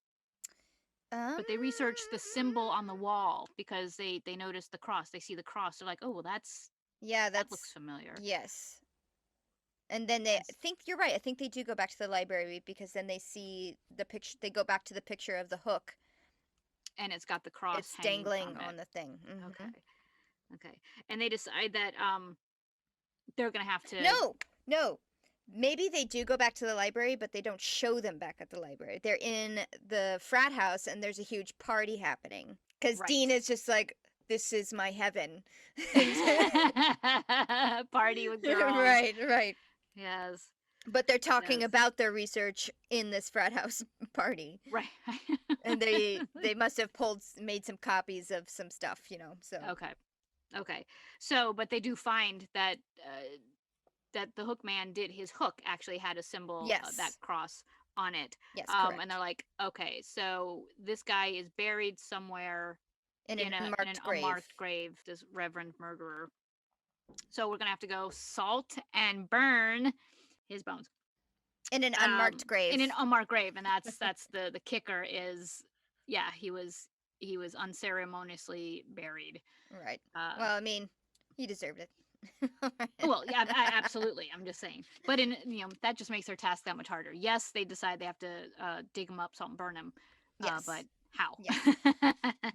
um, but they research the symbol on the wall because they notice the cross. They see the cross. They're like, oh well, yeah, that looks that's familiar. yes. And then they And I think you're right. I think they do go back to the library because then they see the picture. They go back to the picture of the hook. and it's got the cross It's hanging dangling from it. on the thing. Mhm. Okay, okay, and they decide that they're gonna have to. No, no. Maybe they do go back to the library, but they don't show them back at the library. They're in the frat house, and there's a huge party happening. Because Dean Right. is just like, this is my heaven. Party with girls. Right, right. Yes. But they're talking Yes. about their research in this frat house party. Right. And they must have made some copies of some stuff, so. Okay. Okay. So, but they do find that that the hook man did his hook actually had a symbol, that Yes. cross on it. Yes, And correct. they're like, okay, so this guy is buried somewhere In in an an unmarked grave. unmarked grave, this reverend murderer. So we're gonna have to go salt and burn his bones. In an unmarked in an grave. unmarked grave, and that's the kicker is, yeah, he was unceremoniously buried. Right. Uh, Well, I mean, he deserved it. well, yeah, absolutely. I'm just saying, but that just makes their task that much harder. Yes, they decide they have to dig him up, salt and burn him, but Yes. how? Yes.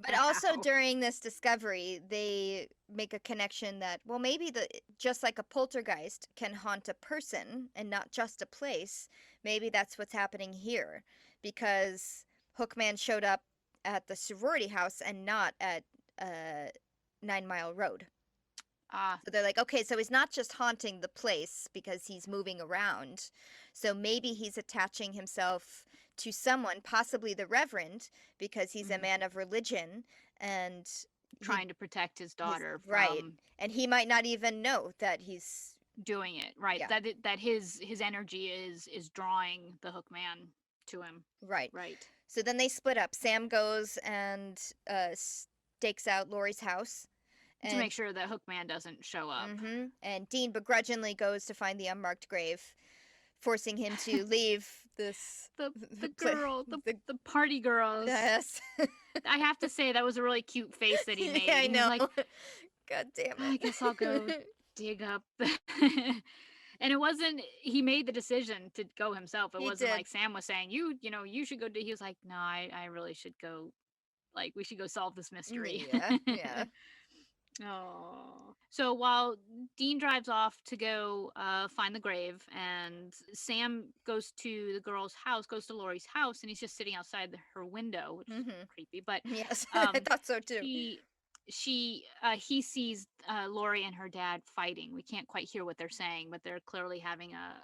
But also How? during this discovery, they make a connection that, well, maybe just like a poltergeist can haunt a person and not just a place, maybe that's what's happening here because Hookman showed up at the sorority house and not at 9 Mile Road. Ah, So they're like, okay, so he's not just haunting the place because he's moving around. So maybe he's attaching himself to someone, possibly the Reverend, because he's a mhm. man of religion and he Trying to protect his he's daughter right. from And he might not even know that he's doing it, right? yeah, That his energy is drawing the hook man to him, right. right? So then they split up. Sam goes and stakes out Lori's house To and make sure that Hookman doesn't show up. and Dean begrudgingly goes to find the unmarked grave, forcing him to leave this The pla- girl, the the the party girls. yes. I have to say that was a really cute face that he Yeah, made. I He was know. like, God damn I guess I'll go it. dig up the and it wasn't he made the decision to go himself. It He wasn't did. like Sam was saying, you should go do he was like, no, I really should go, like we should go solve this mystery. Yeah, yeah. Oh. So while Dean drives off to go find the grave, and Sam goes to the girl's house, goes to Lori's house, and he's just sitting outside her window, which is Mhm. creepy. But Yes, I um, thought so too. she, he sees Lori and her dad fighting. We can't quite hear what they're saying, but they're clearly having a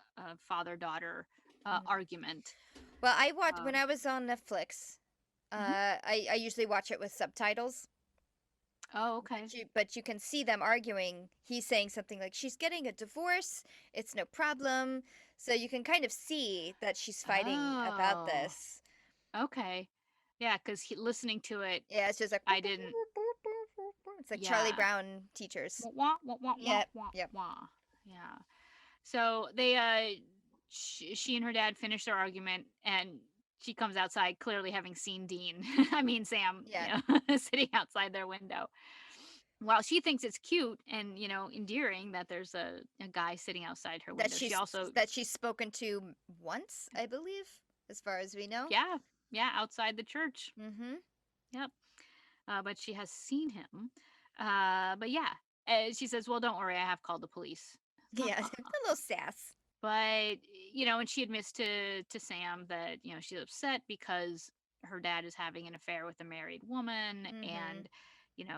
father-daughter Mhm. argument. Well, I watched when Um, I was on Netflix. mhm. I usually watch it with subtitles. Oh, okay. But you can see them arguing. He's saying something like she's getting a divorce. It's no problem. So you can kind of see that she's fighting about Oh, this. okay. Yeah, because listening to it, Yeah, it's just like I didn't. it's like Charlie Yeah. Brown teachers. Wah, wah, wah, wah, wah, Yep, wah, yep. wah. Yeah. So she and her dad finish their argument, and she comes outside, clearly having seen Dean. I mean Sam, Yeah. sitting outside their window. While she thinks it's cute and endearing that there's a guy sitting outside her That window, she she's also, that she's spoken to once, I believe, as far as we know. yeah, yeah, outside the church. Mhm. Yep. But she has seen him. But yeah, she says, "Well, don't worry, I have called the police." Yeah, a little sass. But and she admits to Sam that she's upset because her dad is having an affair with a married woman, Mhm. and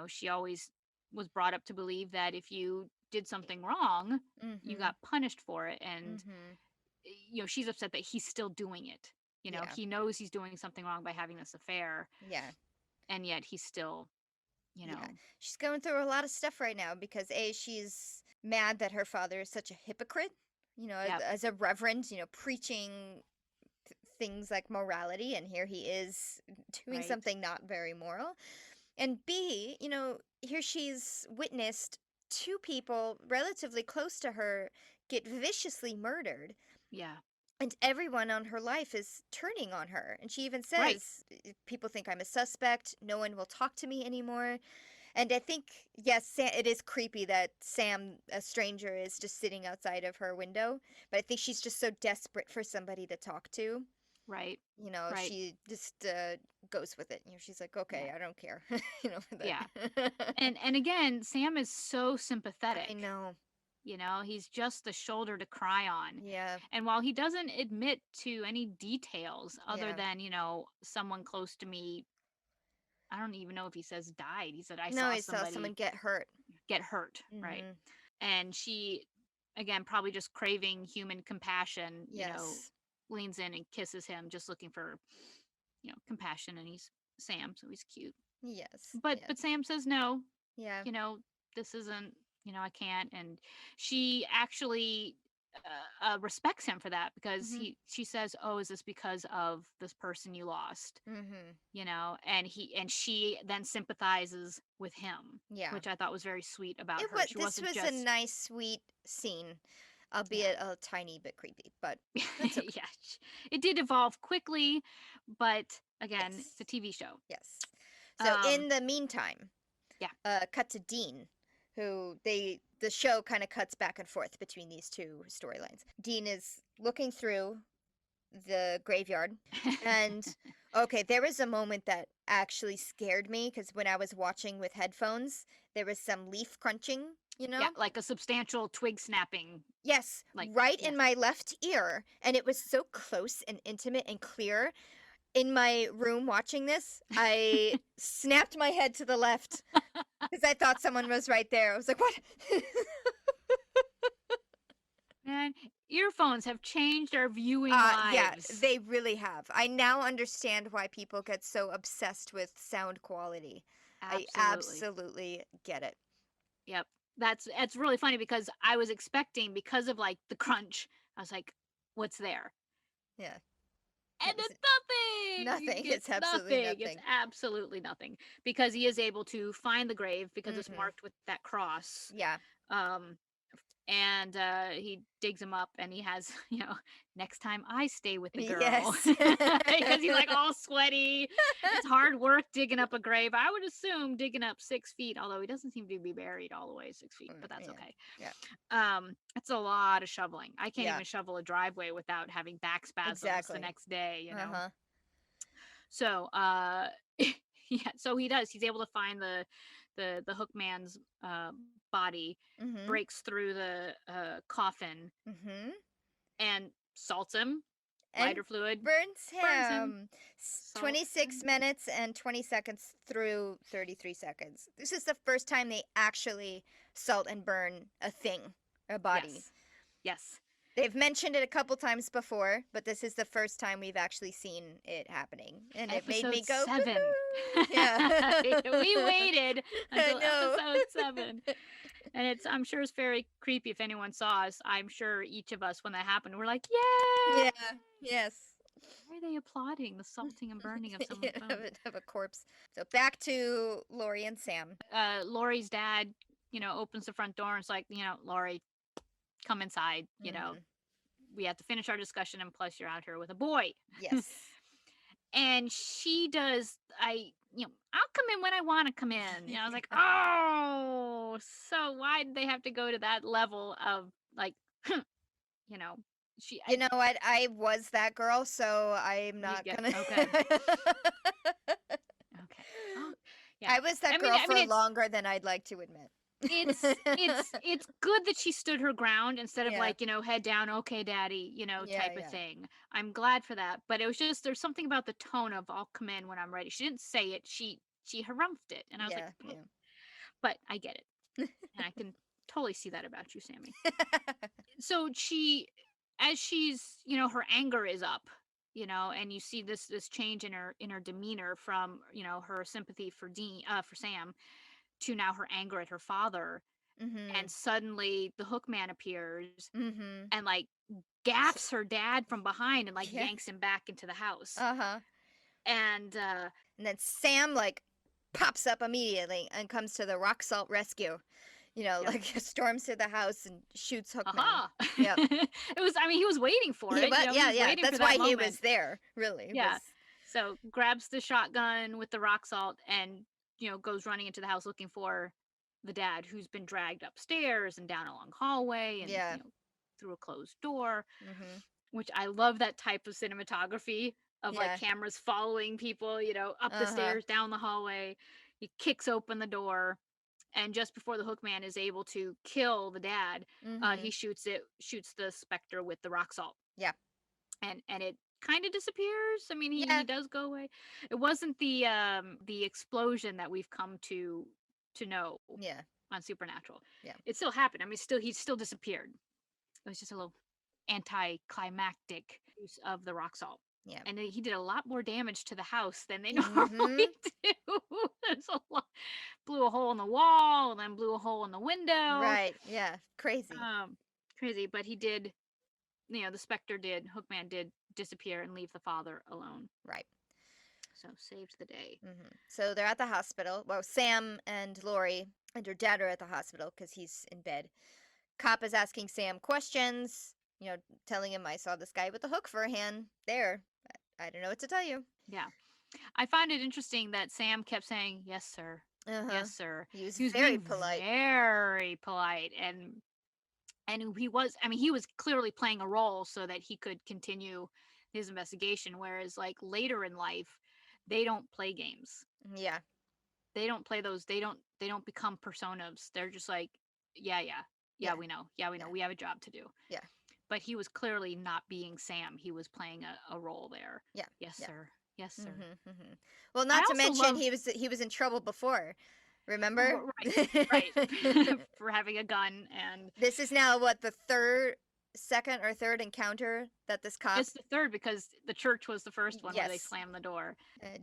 she always was brought up to believe that if you did something wrong, you Mhm. got punished for it, and Mhm. she's upset that he's still doing it. Yeah. He knows he's doing something wrong by having this affair, Yeah. and yet he's still, you Yeah. know, She's going through a lot of stuff right now because she's mad that her father is such a hypocrite, yep, as a reverend, preaching things like morality and here he is doing right, something not very moral. And B, here she's witnessed two people relatively close to her get viciously murdered, yeah, and everyone on her life is turning on her. And she even right, says, people think I'm a suspect. No one will talk to me anymore. And I think, yes, it is creepy that Sam, a stranger, is just sitting outside of her window. But I think she's just so desperate for somebody to talk to. right, right, She just goes with it. She's like, yeah, okay, I don't care. yeah. That. And again, Sam is so I sympathetic. know. He's just the shoulder to cry on. Yeah. And while he doesn't admit to any details other Yeah. than, someone close to me, I don't even know if he says died. He said, I No, saw he saw someone somebody get hurt. get hurt, right? Mhm. And she, again, probably just craving human compassion, Yes. leans in and kisses him, just looking for, compassion. And he's Sam, so he's cute. Yes. But Yes. Sam says no, Yeah. you know, this isn't, I can't. And she actually respects him for that because Mhm. she says, oh, is this because of this person you lost? Mhm. And she then sympathizes with him, Yeah. which I thought was very sweet about It her. was She this wasn't was a just, nice sweet scene. albeit a tiny bit creepy, but that's okay. Yeah, it did evolve quickly, but again, Yes. it's a TV show. Yes. So Um, in the meantime, yeah. cut to Dean, who the show kind of cuts back and forth between these two storylines. Dean is looking through the graveyard, and okay, there was a moment that actually scared me because when I was watching with headphones, there was some leaf crunching, Yeah, like a substantial twig snapping. Yes, Like, right yes. in my left ear, and it was so close and intimate and clear. In my room watching this, I snapped my head to the left because I thought someone was right there. I was like, "What?" Man, earphones have changed our viewing Yeah, lives. they really have. I now understand why people get so obsessed with sound quality. I absolutely get it. Yep. It's really funny because I was expecting, because of like the crunch, I was like, what's there? Yeah. And It's it's nothing. nothing. It's absolutely It's nothing. absolutely nothing, because he is able to find the grave because it's Mhm. marked with that cross. Yeah. And he digs him up, and he has, next time I stay with the girl. Yes. Because he's like all sweaty. It's hard work digging up a grave. I would assume digging up 6 feet, although he doesn't seem to be buried all the way 6 feet, but that's Yeah. okay. Yeah. It's a lot of shoveling. I can't Yeah. even shovel a driveway without having back spasms Exactly. the next day, Uh-huh. So, yeah, so he does. He's able to find the hookman's body, Mhm. breaks through the coffin, Mhm. and salts him. And Lighter fluid burns burns him. him. 26 minutes and 20 seconds through 33 seconds. This is the first time they actually salt and burn a thing, a body. Yes. They've mentioned it a couple times before, but this is the first time we've actually seen it happening. And it made me go, 7. yeah. We waited until know. episode 7. And I'm sure it's very creepy if anyone saw us. I'm sure each of us, when that happened, we're like, yeah. Yeah. Yes. Why are they applauding the salting and burning of someone's bones? Of a corpse. So back to Lori and Sam. Lori's dad, opens the front door and is like, Lori, come inside. We have to finish our discussion, and plus you're out here with a boy. Yes. And she does, I'll come in when I want to come in. I was like, oh, so why did they have to go to that level of like, she. You know what? I was that girl, so I'm not gonna. Okay. Okay. Oh, yeah. I was that girl for longer than I'd like to admit. It's good that she stood her ground instead of like, head down, okay, daddy, type of thing. I'm glad for that. But it was just, there's something about the tone of I'll come in when I'm ready. She didn't say it. She harumphed it. And I was like, oh. But I get it. And I can totally see that about you, Sammy. So as she's, her anger is up, and you see this change in her demeanor from, her sympathy for Sam, to now her anger at her father. And suddenly the hookman appears and like gaffs her dad from behind and like yanks him back into the house. And then Sam like pops up immediately and comes to the rock salt rescue. Like storms to the house and shoots Hookman. Yep. He was waiting for it. Yeah. That's why he was there, really. Yeah. So grabs the shotgun with the rock salt and, goes running into the house looking for the dad, who's been dragged upstairs and down a long hallway and through a closed door, which I love that type of cinematography of like cameras following people, up the stairs, down the hallway. He kicks open the door. And just before the hookman is able to kill the dad, he shoots the specter with the rock salt. Yeah. And it kind of disappears. He does go away. It wasn't the explosion that we've come to know on Supernatural. Yeah. It still happened. He still disappeared. It was just a little anticlimactic use of the rock salt. Yeah. And he did a lot more damage to the house than they normally do. There's a lot. Blew a hole in the wall and then blew a hole in the window. Right. Yeah. Crazy. Crazy. But he did, the Hookman did disappear and leave the father alone. Right. So saved the day. So they're at the hospital. Well, Sam and Lori and her dad are at the hospital because he's in bed. Cop is asking Sam questions, telling him, I saw this guy with a hook for a hand there. I don't know what to tell you. Yeah. I find it interesting that Sam kept saying, "Yes, sir. Uh-huh. Yes, sir." He was He was very being polite. very polite, and he was, I mean, he was clearly playing a role so that he could continue his investigation, whereas like later in life, they don't play games. Yeah. They don't play those. They don't become personas. They're just like, yeah, yeah. Yeah, Yeah. we know. Yeah, we know. Yeah. We have a job to do. Yeah. But he was clearly not being Sam. He was playing a role there. Yeah. Yes, Yeah. sir. Yes, sir. Well, I not to also mention love he was in trouble before. Remember? right for having a gun, and This is now what, the second or third encounter that this cop. it's the third because the church was the first one where they Yes. slammed the door.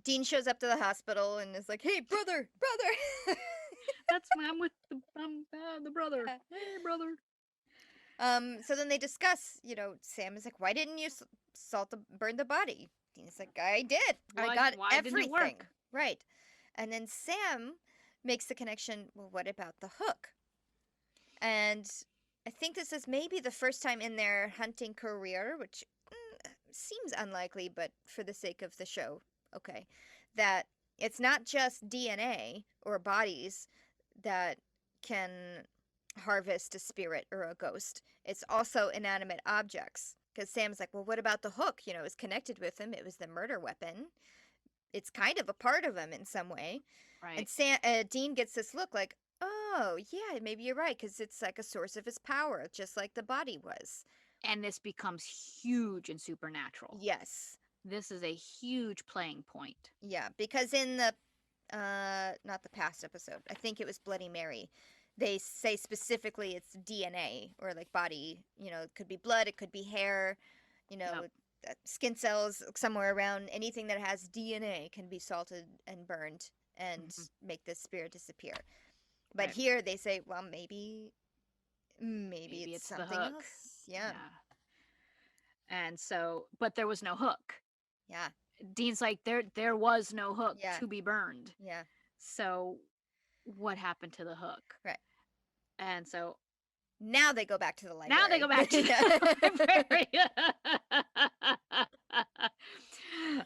Dean shows up to the hospital and is like, "Hey, brother, brother." That's why I'm with the brother. Hey, brother. So then they discuss, Sam is like, "Why didn't you burn the body?" Dean's like, "I did. I got Why everything." didn't it work? Right. And then Sam makes the connection, well, what about the hook? And I think this is maybe the first time in their hunting career, which seems unlikely, but for the sake of the show, okay, that it's not just DNA or bodies that can harvest a spirit or a ghost. It's also inanimate objects. Because Sam's like, well, what about the hook? It was connected with him. It was the murder weapon. It's kind of a part of him in some way. Right. And Dean gets this look like, oh, yeah, maybe you're right, because it's like a source of his power, just like the body was. And this becomes huge in Supernatural. Yes. This is a huge playing point. Yeah, because in the, not the past episode, I think it was Bloody Mary, they say specifically it's DNA or like body, it could be blood, it could be hair, Yep. skin cells somewhere around. Anything that has DNA can be salted and burned and make the spirit disappear. But Right. here they say, well, maybe it's the something hook. else. Yeah. And so, but there was no hook. Yeah. Dean's like, there was no hook Yeah. to be burned. Yeah. So what happened to the hook? Right. And so now they go back to the library. now they go back to the library.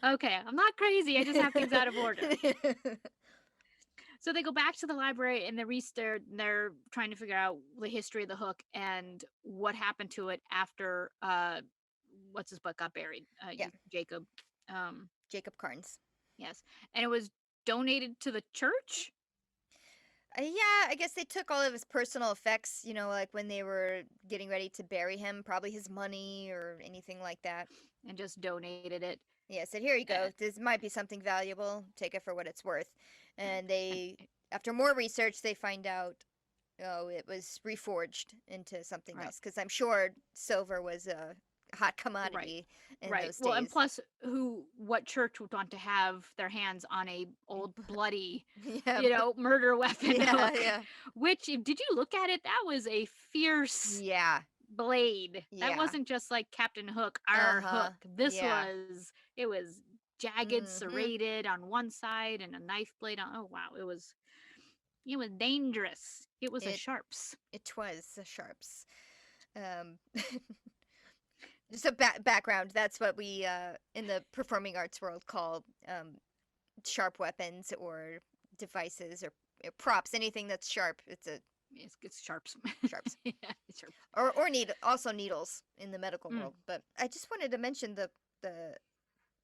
Okay, I'm not crazy. I just have things out of order. So they go back to the library and they're trying to figure out the history of the hook and what happened to it after what's his butt got buried. Yeah. Jacob. Jacob Carnes. Yes. And it was donated to the church? Yeah, I guess they took all of his personal effects, like when they were getting ready to bury him, probably his money or anything like that. And just donated it. Yeah, said, here you go. This might be something valuable. Take it for what it's worth. And they, after more research, they find out, it was reforged into something else. Because I'm sure silver was a hot commodity in those days. Well, and plus, what church would want to have their hands on a old bloody, murder weapon? Yeah, yeah. Which, did you look at it? That was a fierce blade. That wasn't just like Captain Hook, our hook. This it was jagged, serrated on one side, and a knife blade on. Oh wow, it was dangerous. It was a sharps. It was a sharps. Just a background, that's what we in the performing arts world call sharp weapons or devices or props. Anything that's sharp, it's sharps. Sharps. Yeah, it's sharp. Or also needles in the medical world. But I just wanted to mention the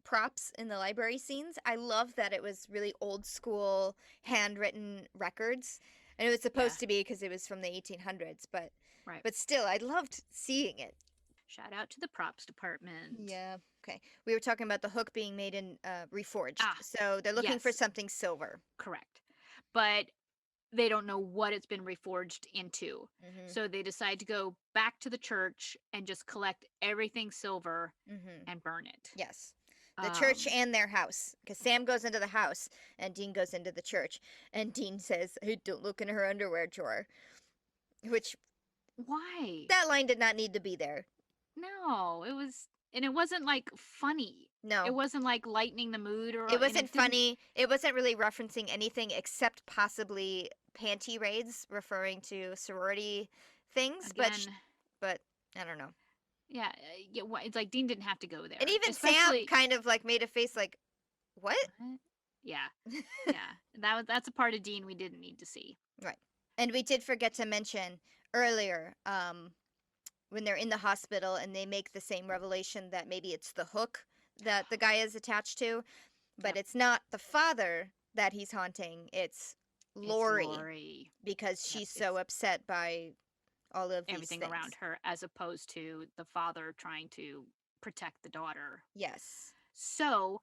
props in the library scenes. I love that it was really old school handwritten records. And it was supposed to be because it was from the 1800s, but still, I loved seeing it. Shout out to the props department. Yeah. Okay. We were talking about the hook being made in reforged. So they're looking for something silver. Correct. But they don't know what it's been reforged into. So they decide to go back to the church and just collect everything silver and burn it. Yes. The church and their house. Because Sam goes into the house and Dean goes into the church. And Dean says, hey, don't look in her underwear drawer. Which... Why? That line did not need to be there. No, it wasn't like funny. No. It wasn't like lightening the mood or it wasn't funny. It wasn't really referencing anything except possibly panty raids, referring to sorority things, Again, but I don't know. yeah, it's like Dean didn't have to go there, And even Sam especially. kind of like made a face like, what? What? Yeah, yeah. That's a part of Dean we didn't need to see. Right. And we did forget to mention earlier, when they're in the hospital and they make the same revelation that maybe it's the hook that the guy is attached to, but Yep. it's not the father that he's haunting, it's It's Lori, Lori. because Yep, she's so upset by all of these everything things. around her, as opposed to the father trying to protect the daughter. Yes. So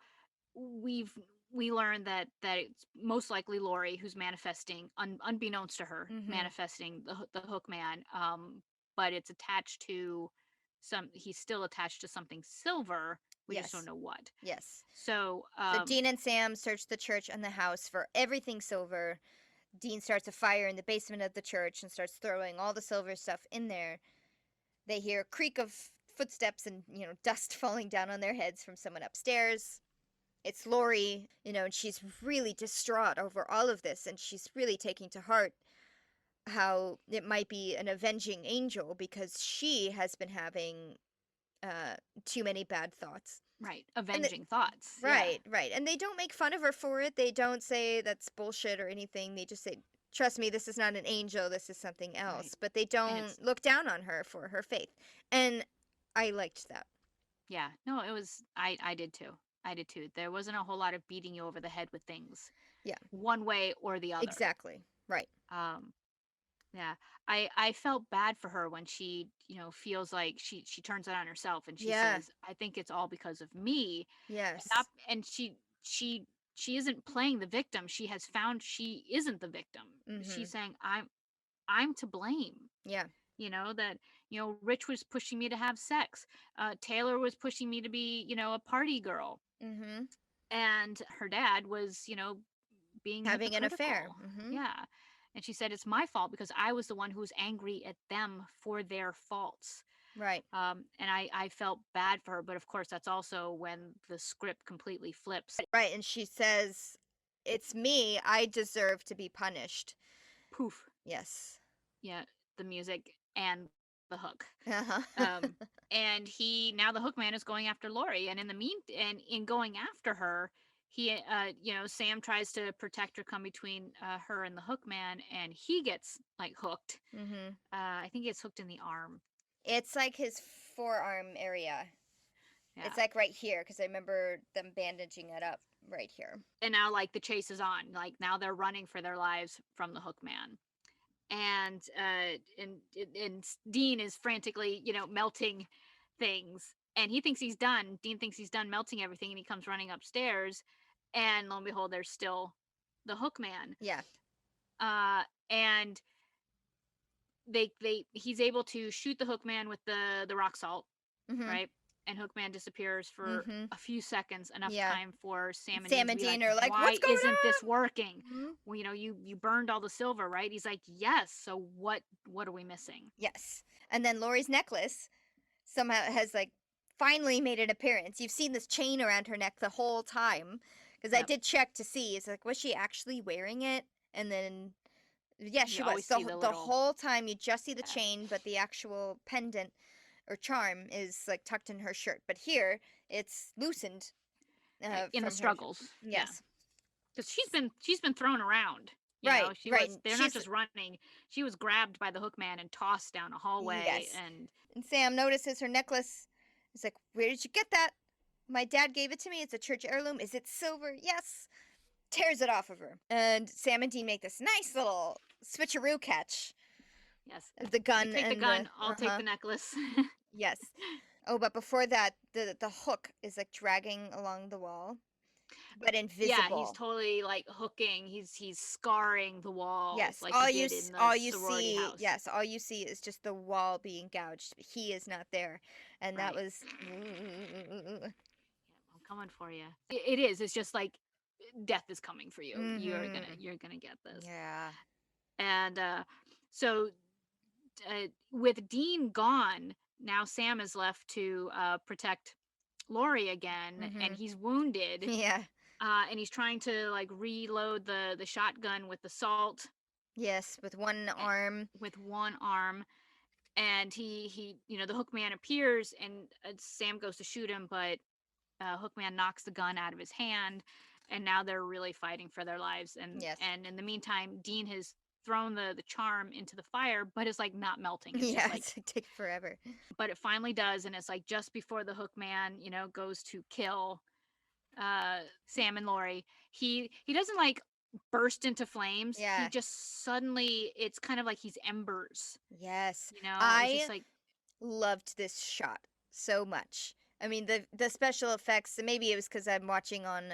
we learned that it's most likely Lori who's manifesting, unbeknownst to her, manifesting the hook man. But it's attached to he's still attached to something silver. We just don't know what. Yes. So So Dean and Sam search the church and the house for everything silver. Dean starts a fire in the basement of the church and starts throwing all the silver stuff in there. They hear a creak of footsteps and, dust falling down on their heads from someone upstairs. It's Lori, and she's really distraught over all of this, and she's really taking to heart how it might be an avenging angel because she has been having too many bad thoughts. right, avenging thoughts. Right, right. And they don't make fun of her for it. They don't say that's bullshit or anything. They just say, trust me, this is not an angel, this is something else. Right. But they don't look down on her for her faith. And I liked that. Yeah, no, it was. I did too. I did too. There wasn't a whole lot of beating you over the head with things. Yeah. One way or the other. Exactly. Right. Yeah. I felt bad for her when she, feels like she turns it on herself and she Yeah. says, "I think it's all because of me." Yes. And she isn't playing the victim. She has found she isn't the victim. She's saying, I'm to blame. Yeah. That, Rich was pushing me to have sex. Taylor was pushing me to be, a party girl. And her dad was, being Having an affair. hypocritical. Yeah. And she said, it's my fault because I was the one who was angry at them for their faults. Right. And I felt bad for her. But of course, that's also when the script completely flips. Right. And she says, it's me. I deserve to be punished. Poof. Yes. Yeah. The music and the hook. Uh-huh. And now the hook man is going after Lori. And in going after her, he, Sam tries to protect her, come between her and the hook man, and he gets like hooked. I think he gets hooked in the arm. It's like his forearm area. Yeah. It's like right here because I remember them bandaging it up right here. And now like the chase is on. Like now they're running for their lives from the hook man. And Dean is frantically, melting things. And he thinks he's done. Dean thinks he's done melting everything, and he comes running upstairs. And lo and behold, there's still the hook man. Yeah. And he's able to shoot the hook man with the rock salt, right? And Hookman disappears for a few seconds, enough time for Sam and Dean are like, why isn't this working? Well, you burned all the silver, right? He's like, yes. So what are we missing? Yes. And then Lori's necklace somehow has like finally made an appearance. You've seen this chain around her neck the whole time. Because I did check to see. It's like, was she actually wearing it? And then, yeah, she was. The whole time you just see the chain, but the actual pendant or charm is like tucked in her shirt. But here, it's loosened. In the struggles. Yes. Because she's been thrown around. Right. They're not just running. She was grabbed by the hook man and tossed down a hallway. Yes. And Sam notices her necklace. He's like, where did you get that? My dad gave it to me. It's a church heirloom. Is it silver? Yes. Tears it off of her. And Sam and Dean make this nice little switcheroo catch. Yes. The gun. Take the gun. I'll take the necklace. Yes. Oh, but before that, the hook is like dragging along the wall, but invisible. Yeah, he's totally like hooking. He's scarring the wall. Yes. Like all he you did in the all you sorority see. house. Yes. All you see is just the wall being gouged. He is not there, and that was. I'm coming for you. It is. It's just like death is coming for you. You're gonna get this. Yeah. And so with Dean gone, now Sam is left to protect Lori again, and he's wounded. Yeah. And he's trying to like reload the shotgun with the salt. Yes, with one arm. With one arm. and he the Hookman appears, and Sam goes to shoot him, but Hookman knocks the gun out of his hand, and now they're really fighting for their lives. Yes. And in the meantime, Dean has thrown the charm into the fire, but it's like not melting. It's Yeah, just like, it's like take forever. but it finally does, and it's like just before the Hookman, goes to kill Sam and Lori, he doesn't like burst into flames. He Yeah. just suddenly, it's kind of like he's embers. Yes. It's just I like, loved this shot so much. I mean, the special effects, maybe it was because I'm watching on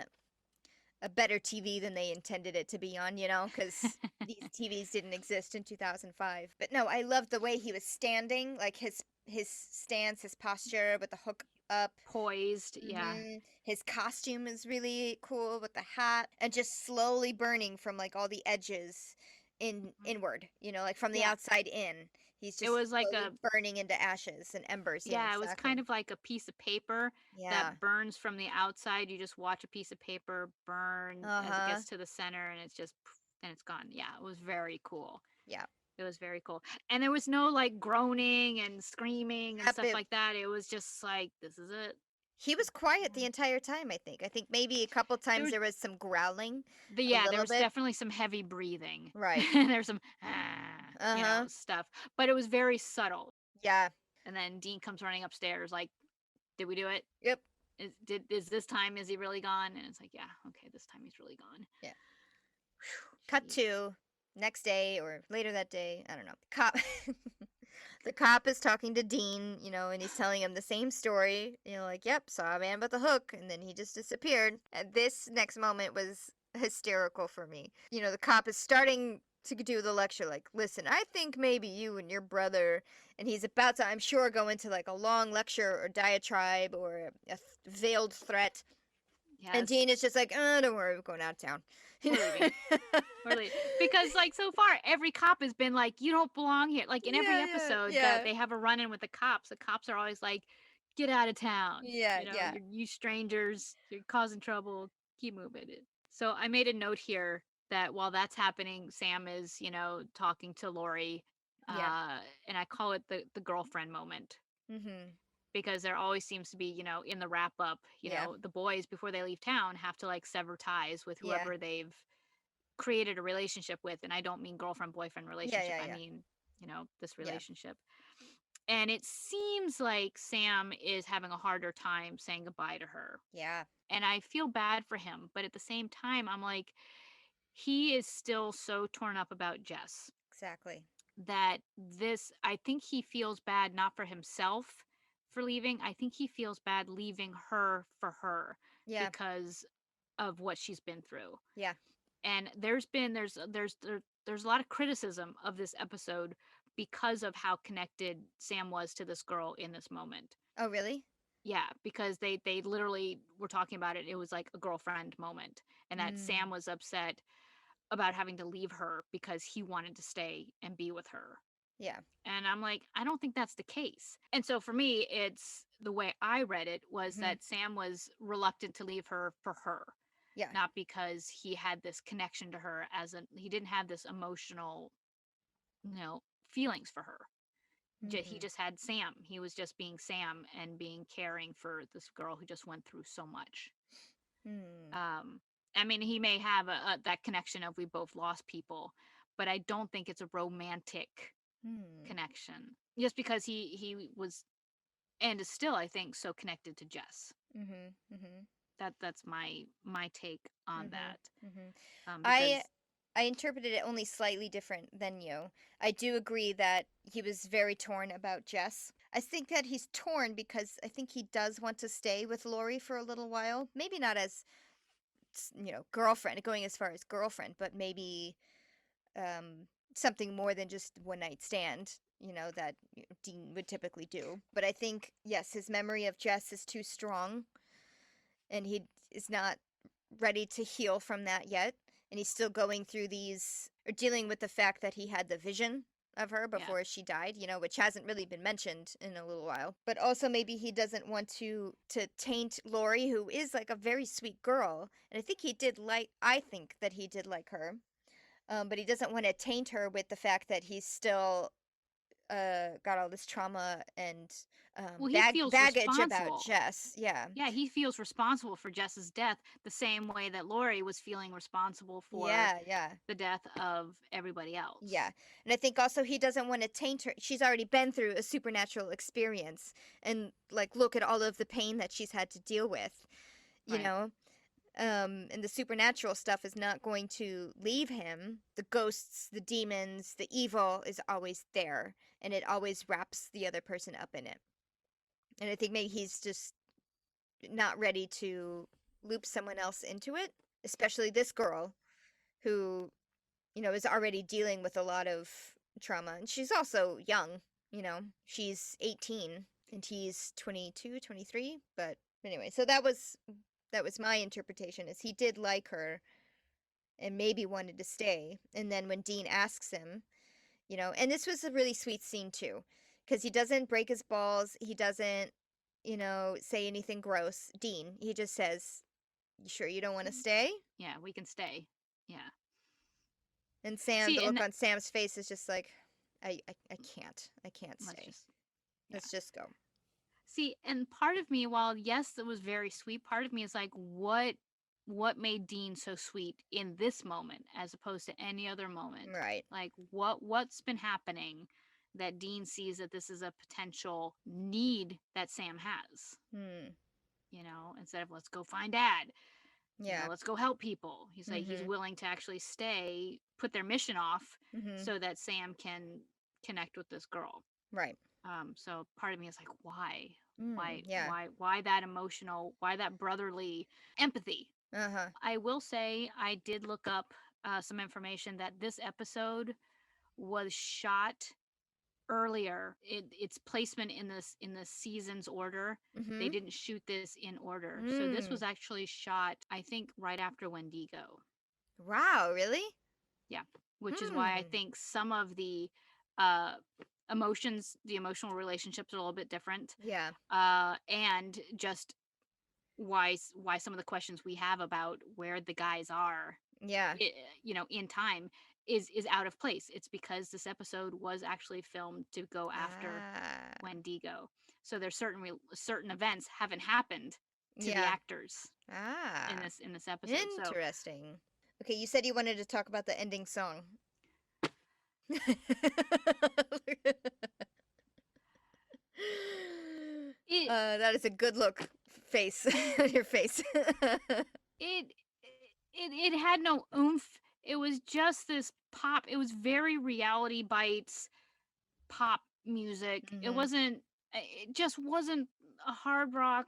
a better TV than they intended it to be on, because these TVs didn't exist in 2005. But no, I loved the way he was standing, like his stance, his posture with the hook up. poised. Yeah. His costume is really cool with the hat and just slowly burning from like all the edges inward, like from the Yeah. outside in. He's just It was like slowly burning into ashes and embers. yeah, it was exactly. kind of like a piece of paper Yeah. that burns from the outside. You just watch a piece of paper burn as it gets to the center, and it's just poof, and it's gone. Yeah, it was very cool. Yeah. It was very cool. And there was no like groaning and screaming and Yep, stuff like that. It was just like, this is it. He was quiet the entire time, I think. I think maybe a couple times there was some growling. Yeah, there little was bit. definitely some heavy breathing. Right. There's some stuff, but it was very subtle. Yeah. And then Dean comes running upstairs like, did we do it? Yep. Is this time, is he really gone? And it's like, yeah, okay, this time he's really gone. Yeah. Cut to next day or later that day. I don't know. Cop. The cop is talking to Dean, and he's telling him the same story. Like, yep, saw a man with a hook, and then he just disappeared. And this next moment was hysterical for me. The cop is starting to do the lecture, like, listen, I think maybe you and your brother, and he's about to, I'm sure, go into like a long lecture or diatribe or a veiled threat. Yes. And Dean is just like, don't worry, we're going out of town. We're leaving. We're leaving. Because like so far, every cop has been like, you don't belong here. Like in every episode that they have a run-in with the cops are always like, get out of town. Yeah, yeah. You strangers, you're causing trouble. Keep moving it. So I made a note here that while that's happening, Sam is, talking to Lori. And I call it the girlfriend moment. Mm-hmm. Because there always seems to be, in the wrap up, the boys before they leave town have to like sever ties with whoever they've created a relationship with. And I don't mean girlfriend boyfriend relationship. I mean, this relationship. And it seems like Sam is having a harder time saying goodbye to her. Yeah. And I feel bad for him. But at the same time, I'm like, he is still so torn up about Jess. Exactly. That I think he feels bad not for himself for leaving. I think he feels bad leaving her for her because of what she's been through. Yeah. And there's a lot of criticism of this episode because of how connected Sam was to this girl in this moment. Oh, really? Yeah, because they literally were talking about it. It was like a girlfriend moment, and that Sam was upset about having to leave her because he wanted to stay and be with her. Yeah. And I'm like, I don't think that's the case. And so for me, it's the way I read it was that Sam was reluctant to leave her for her. Yeah. Not because he had this connection to her he didn't have this emotional, feelings for her. He just had Sam. He was just being Sam and being caring for this girl who just went through so much. I mean, he may have that connection of we both lost people, but I don't think it's a romantic connection. Just because he was and is still, I think, so connected to Jess. That's my take on that. I interpreted it only slightly different than you. I do agree that he was very torn about Jess. I think that he's torn because I think he does want to stay with Lori for a little while. Maybe not as girlfriend, going as far as girlfriend, but maybe something more than just one night stand, that Dean would typically do. But I think, yes, his memory of Jess is too strong, and he is not ready to heal from that yet. And he's still going through or dealing with the fact that he had the vision of her before she died, which hasn't really been mentioned in a little while. But also maybe he doesn't want to taint Lori, who is like a very sweet girl. And I think that he did like her. But he doesn't want to taint her with the fact that he's still got all this trauma and Well, he feels baggage about responsible. Jess. Yeah. Yeah, he feels responsible for Jess's death the same way that Lori was feeling responsible for Yeah. the death of everybody else. Yeah. And I think also he doesn't want to taint her. She's already been through a supernatural experience and like look at all of the pain that she's had to deal with, you Right. know? And the supernatural stuff is not going to leave him. The ghosts, the demons, the evil is always there, and it always wraps the other person up in it. And I think maybe he's just not ready to loop someone else into it, especially this girl who, is already dealing with a lot of trauma. And she's also young, she's 18 and he's 22, 23. But anyway, so that was my interpretation is he did like her and maybe wanted to stay. And then when Dean asks him, and this was a really sweet scene too, because he doesn't break his balls. He doesn't, say anything gross. Dean, he just says, "You sure you don't want to stay?" Yeah, we can stay. Yeah. And Sam, See, the and look on Sam's face is just like, I can't stay. yeah. Let's just go. See, and part of me, while yes, it was very sweet, part of me is like, what made Dean so sweet in this moment as opposed to any other moment? Right. Like what's been happening that Dean sees that this is a potential need that Sam has? Instead of let's go find Dad. Yeah. Let's go help people. He's like he's willing to actually stay, put their mission off so that Sam can connect with this girl. Right. So part of me is like, why? Yeah. Why that emotional, why that brotherly empathy? I will say I did look up some information that this episode was shot earlier. Its placement in the season's order, they didn't shoot this in order. So this was actually shot, I think, right after Wendigo. Wow, really? Yeah, which is why I think some of the emotions, the emotional relationships are a little bit different. Yeah. And just why some of the questions we have about where the guys are, Yeah. in time is out of place. It's because this episode was actually filmed to go after Wendigo. So there's certain events haven't happened to the actors in this episode. Interesting. So. Okay, you said you wanted to talk about the ending song. That is a good look face on your face. It had no oomph. It was just this pop. It was very Reality Bites pop music. It just wasn't a hard rock,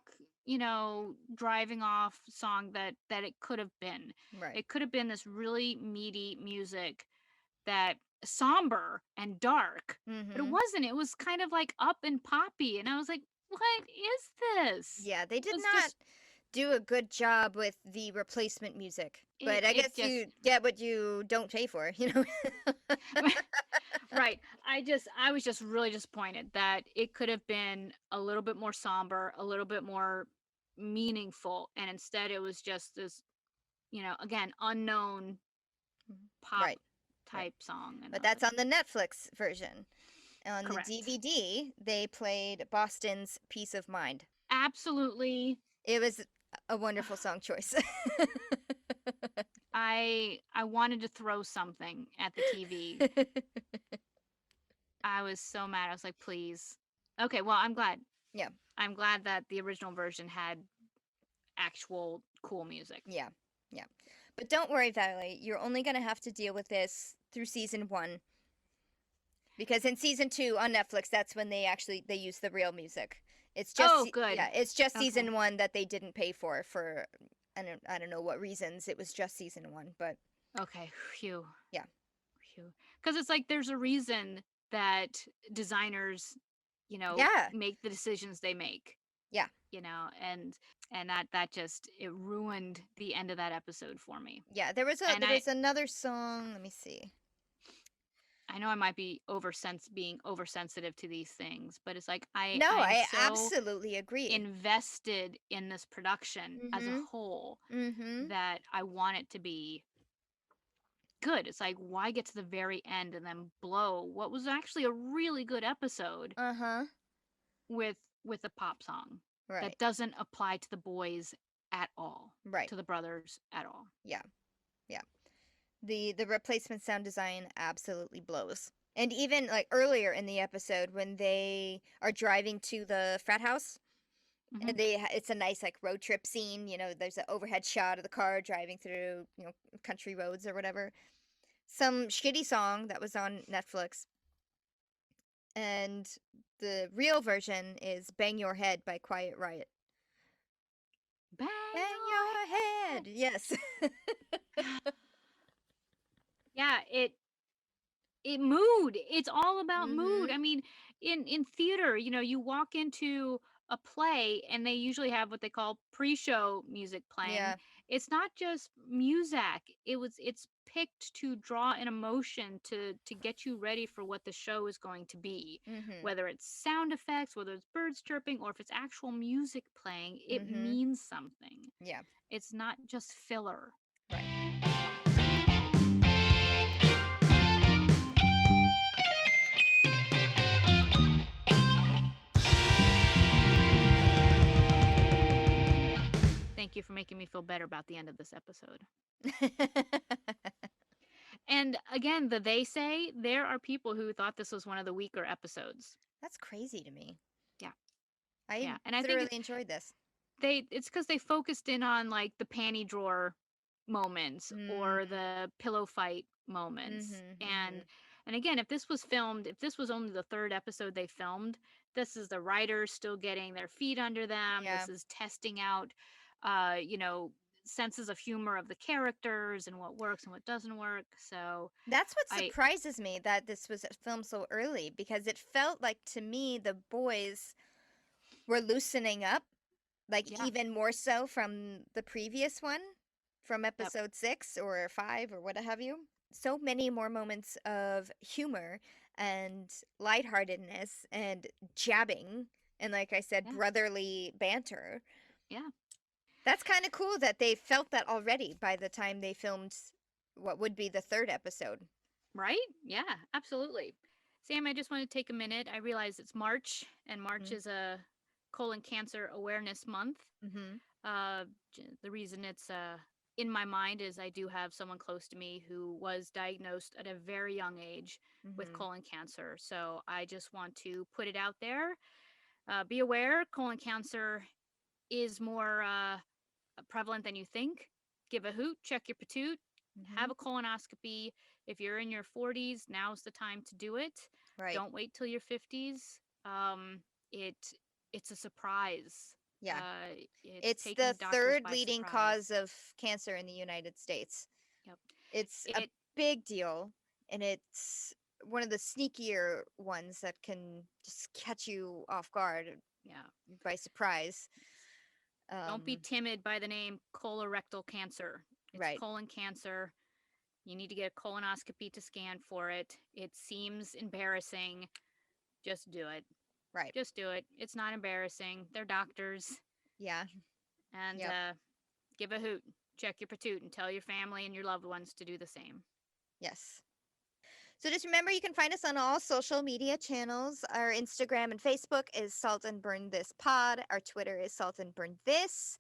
driving off song that it could have been. Right. It could have been this really meaty music that somber and dark, but it wasn't. It was kind of like up and poppy, and I was like, what is this? Yeah, they did not do a good job with the replacement music. But I guess you get what you don't pay for, Right. I was just really disappointed that it could have been a little bit more somber, a little bit more meaningful, and instead it was just this, again, unknown pop type song. But that's on the Netflix version. On Correct. The DVD, they played Boston's Peace of Mind. Absolutely. It was a wonderful song choice. I wanted to throw something at the TV. I was so mad. I was like, please. Okay, well, I'm glad. Yeah. I'm glad that the original version had actual cool music. Yeah. But don't worry, Valerie. You're only going to have to deal with this through season 1. Because in season 2 on Netflix, that's when they use the real music. It's just good. Yeah, it's just season 1 that they didn't pay for I don't know what reasons. It was just season 1, but okay, phew. Yeah. Phew. Cuz it's like there's a reason that designers, make the decisions they make. Yeah. And that just it ruined the end of that episode for me. Yeah, there was another song, let me see. I know I might be being oversensitive to these things, but it's like I absolutely agree. Invested in this production as a whole that I want it to be good. It's like, why get to the very end and then blow what was actually a really good episode Uh-huh. with a pop song that Right. doesn't apply to the boys at all, Right. to the brothers at all. Yeah. Yeah. The replacement sound design absolutely blows. And even like earlier in the episode when they are driving to the frat house Hmm. and it's a nice like road trip scene, you know, there's an overhead shot of the car driving through, you know, country roads or whatever. Some shitty song that was on Netflix. And the real version is Bang Your Head by Quiet Riot. Bang Bang your your head. Yes. head. Yeah, mood. It's all about mood. Mhm. I mean, in theater, you know, you walk into a play and they usually have what they call pre-show music playing. Yeah. It's not just music. It's picked to draw an emotion to get you ready for what the show is going to be. Mhm. Whether it's sound effects, whether it's birds chirping, or if it's actual music playing, it Mhm. means something. Yeah. It's not just filler. Right. Thank you for making me feel better about the end of this episode. And again, they say there are people who thought this was one of the weaker episodes. That's crazy to me. Yeah. I Yeah. And I think thoroughly enjoyed this. it's because they focused in on like the panty drawer moments or Mm. the pillow fight moments. Mhm. And Mhm. again, if this was only the third episode they filmed, this is the writers still getting their feet under them. Yeah. This is testing out you know, senses of humor of the characters and what works and what doesn't work. So That's what I surprises me that this was filmed so early because it felt like to me the boys were loosening up, like yeah, even more so from the previous one, from yep, episode 6 or 5 or what have you. So many more moments of humor and lightheartedness and jabbing and like I said, yeah, brotherly banter. yeah. That's kind of cool that they felt that already by the time they filmed what would be the third episode. Right? Yeah, absolutely. Sam, I just want to take a minute. I realize it's March, and March Mm-hmm. is a colon cancer awareness month. Mm-hmm. Uh, the reason it's in my mind is I do have someone close to me who was diagnosed at a very young age with Mm-hmm. colon cancer. So I just want to put it out there. Be aware, colon cancer is more prevalent than you think. Give a hoot, check your patoot, Mm-hmm. have a colonoscopy. If you're in your 40s, now's the time to do it. Right. Don't wait till your 50s. It it's a surprise. Yeah. It's It's taking the doctors third by leading surprise. cause of cancer in the United States. Yep. It's a It big deal, and it's one of the sneakier ones that can just catch you off guard yeah. by surprise. Don't be Um, timid by the name colorectal cancer. It's right. colon cancer. You need to get a colonoscopy to scan for it. It seems embarrassing. Just do it. Right. Just do it. It's not embarrassing. They're doctors. Yeah. And Yep. give a hoot. Check your patoot and tell your family and your loved ones to do the same. Yes. So just remember you can find us on all social media channels. Our Instagram and Facebook is Salt and Burn This Pod. Our Twitter is Salt and Burn This.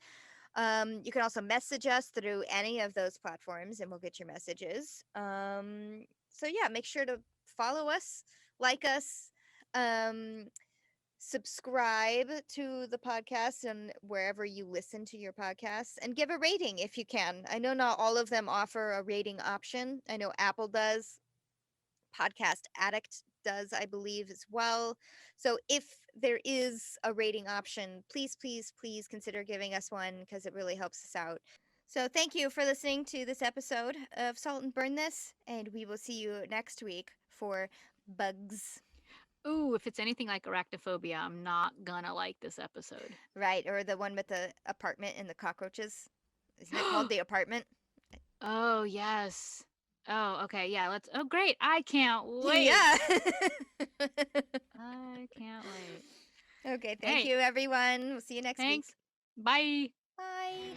You can also message us through any of those platforms and we'll get your messages. So yeah, make sure to follow us, like us, um, subscribe to the podcast and wherever you listen to your podcasts and give a rating if you can. I know not all of them offer a rating option. I know Apple does, Podcast Addict does, I believe, as well. So if there is a rating option, please, please, please consider giving us one because it really helps us out. So thank you for listening to this episode of Salt and Burn This, and we will see you next week for bugs. Ooh, if it's anything like arachnophobia, I'm not gonna like this episode. Right, or the one with the apartment and the cockroaches. Isn't it called The Apartment? Oh, yes. Oh, okay. Yeah, let's. Oh, great. I can't wait. Yeah. I can't wait. Okay, thank Hey, you, everyone. We'll see you next week. thanks. Bye. Bye.